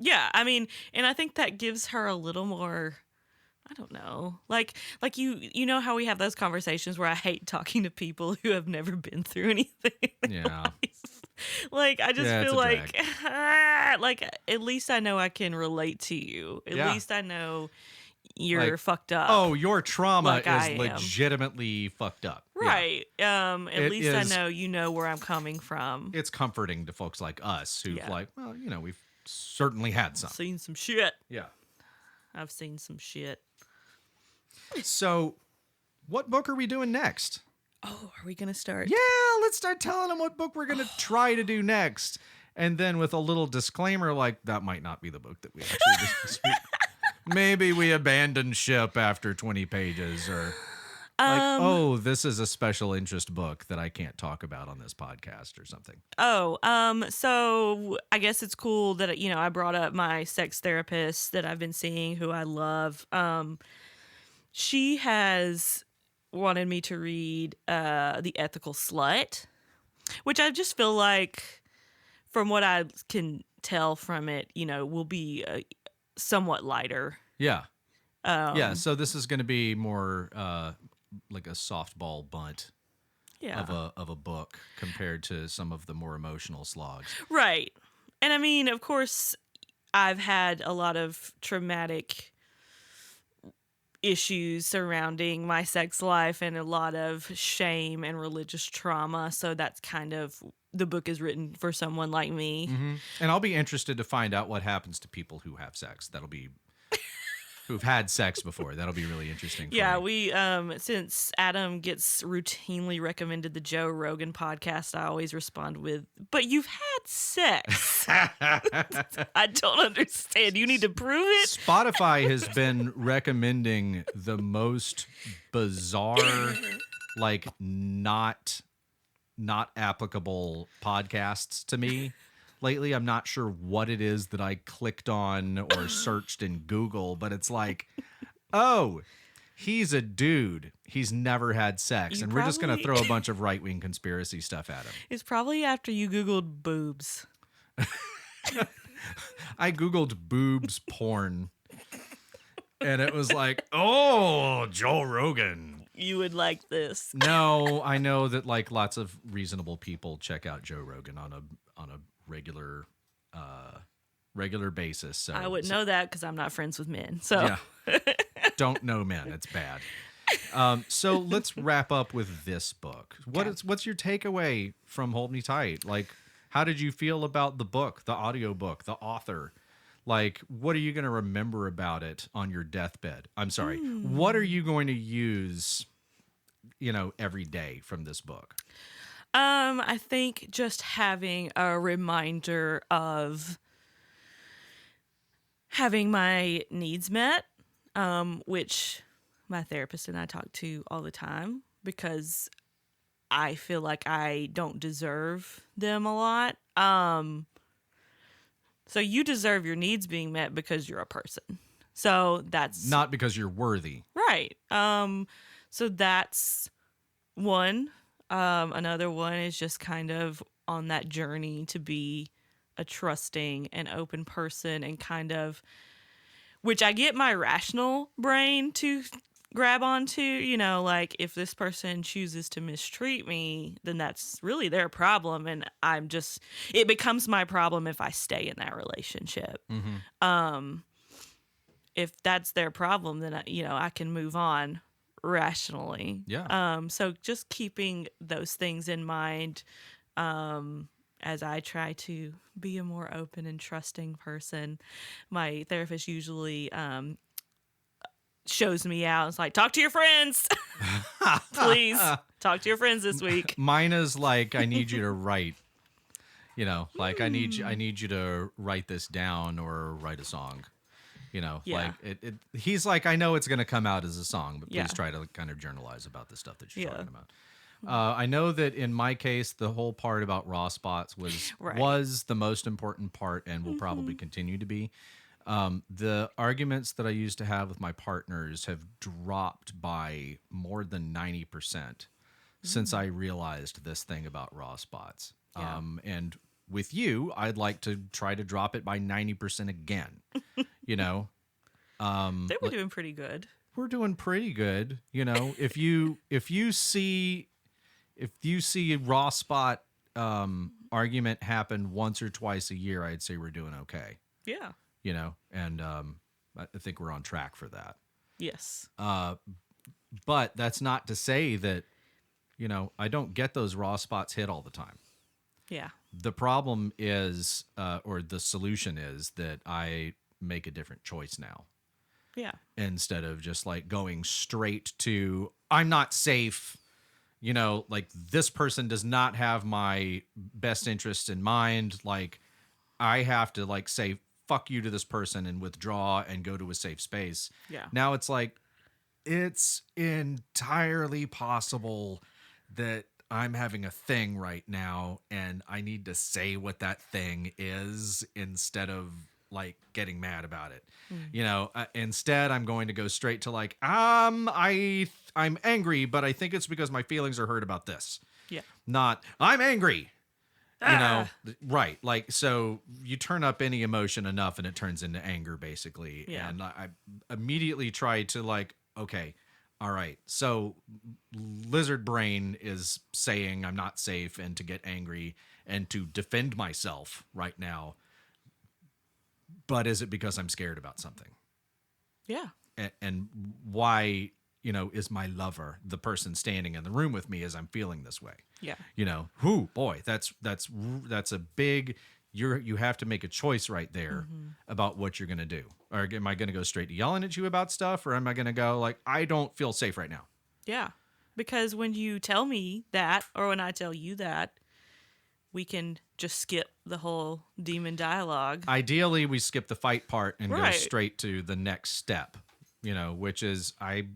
[SPEAKER 1] Yeah. I mean, and I think that gives her a little more. I don't know. Like you know how we have those conversations where I hate talking to people who have never been through anything in their
[SPEAKER 2] Yeah.
[SPEAKER 1] life. Like I just
[SPEAKER 2] Yeah, it's
[SPEAKER 1] feel
[SPEAKER 2] a
[SPEAKER 1] like like at least I know I can relate to you. At
[SPEAKER 2] Yeah.
[SPEAKER 1] least I know you're
[SPEAKER 2] Like,
[SPEAKER 1] fucked up.
[SPEAKER 2] oh, your trauma
[SPEAKER 1] Like I
[SPEAKER 2] is
[SPEAKER 1] am.
[SPEAKER 2] legitimately fucked up. Yeah.
[SPEAKER 1] Right. At
[SPEAKER 2] It
[SPEAKER 1] least I
[SPEAKER 2] is-
[SPEAKER 1] know you know where I'm coming from.
[SPEAKER 2] It's comforting to folks like us who've
[SPEAKER 1] Yeah.
[SPEAKER 2] like, well, we've certainly had some.
[SPEAKER 1] Seen some shit.
[SPEAKER 2] Yeah.
[SPEAKER 1] I've seen some shit.
[SPEAKER 2] So, what book are we doing next?
[SPEAKER 1] Oh, are we gonna start?
[SPEAKER 2] Yeah, let's start telling them what book we're going to try to do next. And then with a little disclaimer like that might not be the book that we actually discuss. maybe we abandon ship after 20 pages, or like,
[SPEAKER 1] Um,
[SPEAKER 2] oh, this is a special interest book that I can't talk about on this podcast or something.
[SPEAKER 1] so I guess it's cool that, I brought up my sex therapist that I've been seeing, who I love. She has wanted me to read The Ethical Slut, which I just feel like, from what I can tell from it, will be somewhat lighter.
[SPEAKER 2] Yeah. Yeah.
[SPEAKER 1] Um,
[SPEAKER 2] So this is going to be more like a softball bunt
[SPEAKER 1] yeah.
[SPEAKER 2] of a book compared to some of the more emotional slogs.
[SPEAKER 1] Right. And I mean, of course, I've had a lot of traumatic issues surrounding my sex life and a lot of shame and religious trauma. So that's kind of, the book is written for someone like me.
[SPEAKER 2] Mm-hmm. And I'll be interested to find out what happens to people who have sex. That'll be who've had sex before. That'll be really interesting.
[SPEAKER 1] Yeah,
[SPEAKER 2] me.
[SPEAKER 1] we since Adam gets routinely recommended the Joe Rogan podcast, I always respond with, "But you've had sex." I don't understand. You need to prove it.
[SPEAKER 2] Spotify has been recommending the most bizarre, like not applicable podcasts to me lately. I'm not sure what it is that I clicked on or searched in Google, but it's like, oh, he's a dude. He's never had sex. And we're just going to throw a bunch of right-wing conspiracy stuff at him.
[SPEAKER 1] It's probably after you Googled boobs.
[SPEAKER 2] I Googled boobs porn. And it was like, oh, Joe Rogan.
[SPEAKER 1] You would like this.
[SPEAKER 2] No, I know that like lots of reasonable people check out Joe Rogan on a regular basis. So
[SPEAKER 1] I wouldn't know that because I'm not friends with men. So
[SPEAKER 2] yeah, don't know men. It's bad. So let's wrap up with this book. What's your takeaway from Hold Me Tight? Like, how did you feel about the book, the audiobook, the author? Like, what are you going to remember about it on your deathbed? I'm sorry. What are you going to use, every day from this book?
[SPEAKER 1] I think just having a reminder of having my needs met, which my therapist and I talk to all the time because I feel like I don't deserve them a lot. So you deserve your needs being met because you're a person. So that's
[SPEAKER 2] not because you're worthy.
[SPEAKER 1] Right. So that's one. Another one is just kind of on that journey to be a trusting and open person, and kind of, which I get my rational brain to grab onto, like if this person chooses to mistreat me, then that's really their problem. And it becomes my problem if I stay in that relationship.
[SPEAKER 2] Mm-hmm.
[SPEAKER 1] If that's their problem, then, I can move on rationally.
[SPEAKER 2] Yeah.
[SPEAKER 1] So just keeping those things in mind, as I try to be a more open and trusting person. My therapist usually, shows me out. It's like, talk to your friends. Please talk to your friends this week.
[SPEAKER 2] Mine is like, I need you to write, like I need you to write this down or write a song.
[SPEAKER 1] Yeah.
[SPEAKER 2] Like he's like, I know it's going to come out as a song, but please try to kind of journalize about the stuff that you're talking about. I know that in my case, the whole part about raw spots was the most important part and will probably continue to be. The arguments that I used to have with my partners have dropped by more than 90% since I realized this thing about raw spots.
[SPEAKER 1] Yeah.
[SPEAKER 2] And with you, I'd like to try to drop it by 90% again.
[SPEAKER 1] They were doing pretty good.
[SPEAKER 2] We're doing pretty good. If you see a raw spot argument happen once or twice a year, I'd say we're doing okay.
[SPEAKER 1] Yeah.
[SPEAKER 2] And I think we're on track for that.
[SPEAKER 1] Yes.
[SPEAKER 2] But that's not to say that, I don't get those raw spots hit all the time.
[SPEAKER 1] Yeah.
[SPEAKER 2] The problem is, or the solution is that I make a different choice now.
[SPEAKER 1] Yeah.
[SPEAKER 2] Instead of just like going straight to, I'm not safe, like this person does not have my best interests in mind. Like I have to like say fuck you to this person and withdraw and go to a safe space.
[SPEAKER 1] Yeah.
[SPEAKER 2] Now it's like, it's entirely possible that I'm having a thing right now and I need to say what that thing is instead of like getting mad about it. Instead I'm going to go straight to like, I'm angry, but I think it's because my feelings are hurt about this.
[SPEAKER 1] Yeah.
[SPEAKER 2] Not, I'm angry.
[SPEAKER 1] Ah.
[SPEAKER 2] Right. Like, so you turn up any emotion enough and it turns into anger, basically.
[SPEAKER 1] Yeah.
[SPEAKER 2] And I immediately try to like, okay, all right. So lizard brain is saying I'm not safe and to get angry and to defend myself right now. But is it because I'm scared about something?
[SPEAKER 1] Yeah.
[SPEAKER 2] And why, is my lover the person standing in the room with me as I'm feeling this way?
[SPEAKER 1] Yeah.
[SPEAKER 2] Boy, that's a big, you have to make a choice right there about what you're going to do. Or am I going to go straight to yelling at you about stuff? Or am I going to go like, I don't feel safe right now?
[SPEAKER 1] Yeah. Because when you tell me that, or when I tell you that, we can just skip the whole demon dialogue.
[SPEAKER 2] Ideally, we skip the fight part and go
[SPEAKER 1] Right.
[SPEAKER 2] straight to the next step, which is, I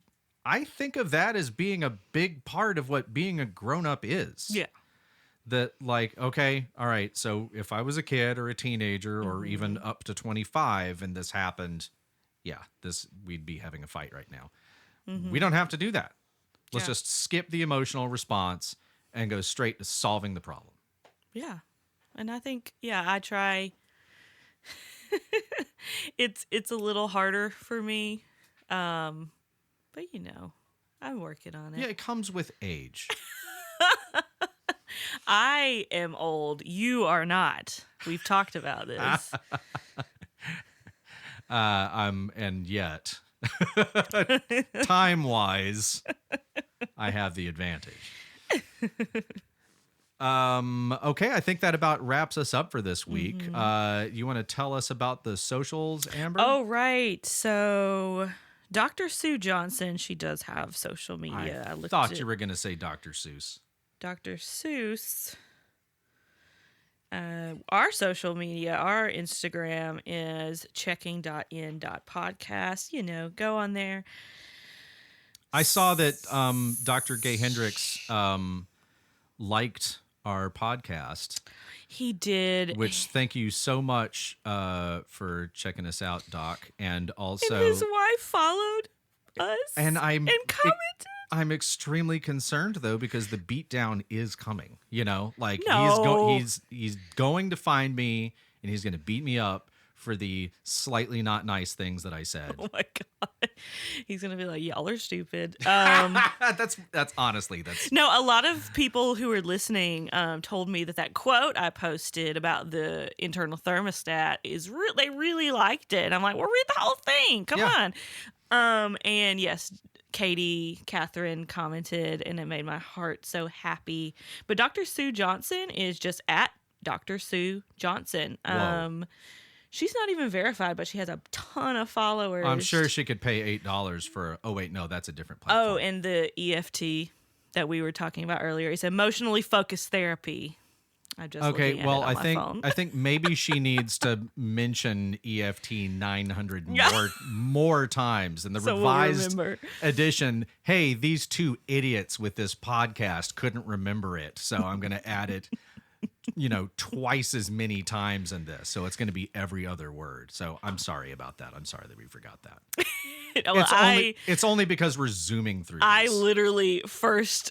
[SPEAKER 2] think of that as being a big part of what being a grown-up is.
[SPEAKER 1] Yeah.
[SPEAKER 2] That like, okay, all right, so if I was a kid or a teenager or even up to 25 and this happened, we'd be having a fight right now. We don't have to do that. Let's just skip the emotional response and go straight to solving the problem.
[SPEAKER 1] Yeah. And I think, I try. It's a little harder for me. But I'm working on it.
[SPEAKER 2] Yeah, it comes with age.
[SPEAKER 1] I am old. You are not. We've talked about this.
[SPEAKER 2] And yet, time-wise, I have the advantage. Okay, I think that about wraps us up for this week. You want to tell us about the socials, Amber?
[SPEAKER 1] Oh, right. So Dr. Sue Johnson, she does have social media.
[SPEAKER 2] I thought you were going to say Dr. Seuss.
[SPEAKER 1] Dr. Seuss. Our social media, our Instagram is checking.in.podcast. Go on there.
[SPEAKER 2] I saw that Dr. Gay Hendricks liked our podcast.
[SPEAKER 1] He did.
[SPEAKER 2] Which, thank you so much for checking us out, Doc. And also...
[SPEAKER 1] And his wife followed us
[SPEAKER 2] and
[SPEAKER 1] commented.
[SPEAKER 2] I'm extremely concerned though because the beatdown is coming. Like
[SPEAKER 1] No.
[SPEAKER 2] he's going to find me and he's going to beat me up for the slightly not nice things that I said.
[SPEAKER 1] Oh my god, he's gonna be like, y'all are stupid.
[SPEAKER 2] That's honestly
[SPEAKER 1] no. A lot of people who were listening told me that quote I posted about the internal thermostat is they really liked it. And I'm like, well, read the whole thing. Come on. And yes, Catherine commented, and it made my heart so happy. But Dr. Sue Johnson is just at Dr. Sue Johnson. She's not even verified, but she has a ton of followers.
[SPEAKER 2] I'm sure she could pay $8 for. Oh wait, no, that's a different platform.
[SPEAKER 1] Oh, and the EFT that we were talking about earlier is emotionally focused therapy. I'm just looking at it on my phone.
[SPEAKER 2] I think maybe she needs to mention EFT 900 more times in the revised edition. Hey, these two idiots with this podcast couldn't remember it, so I'm going to add it. Twice as many times in this. So it's going to be every other word. So I'm sorry about that. I'm sorry that we forgot that. It's only because we're zooming through
[SPEAKER 1] I
[SPEAKER 2] this.
[SPEAKER 1] literally first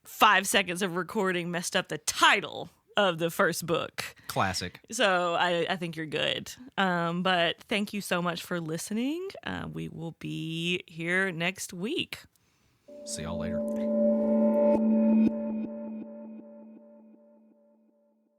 [SPEAKER 1] 5 seconds of recording messed up the title of the first book.
[SPEAKER 2] Classic.
[SPEAKER 1] So I think you're good. But thank you so much for listening. We will be here next week.
[SPEAKER 2] See y'all later.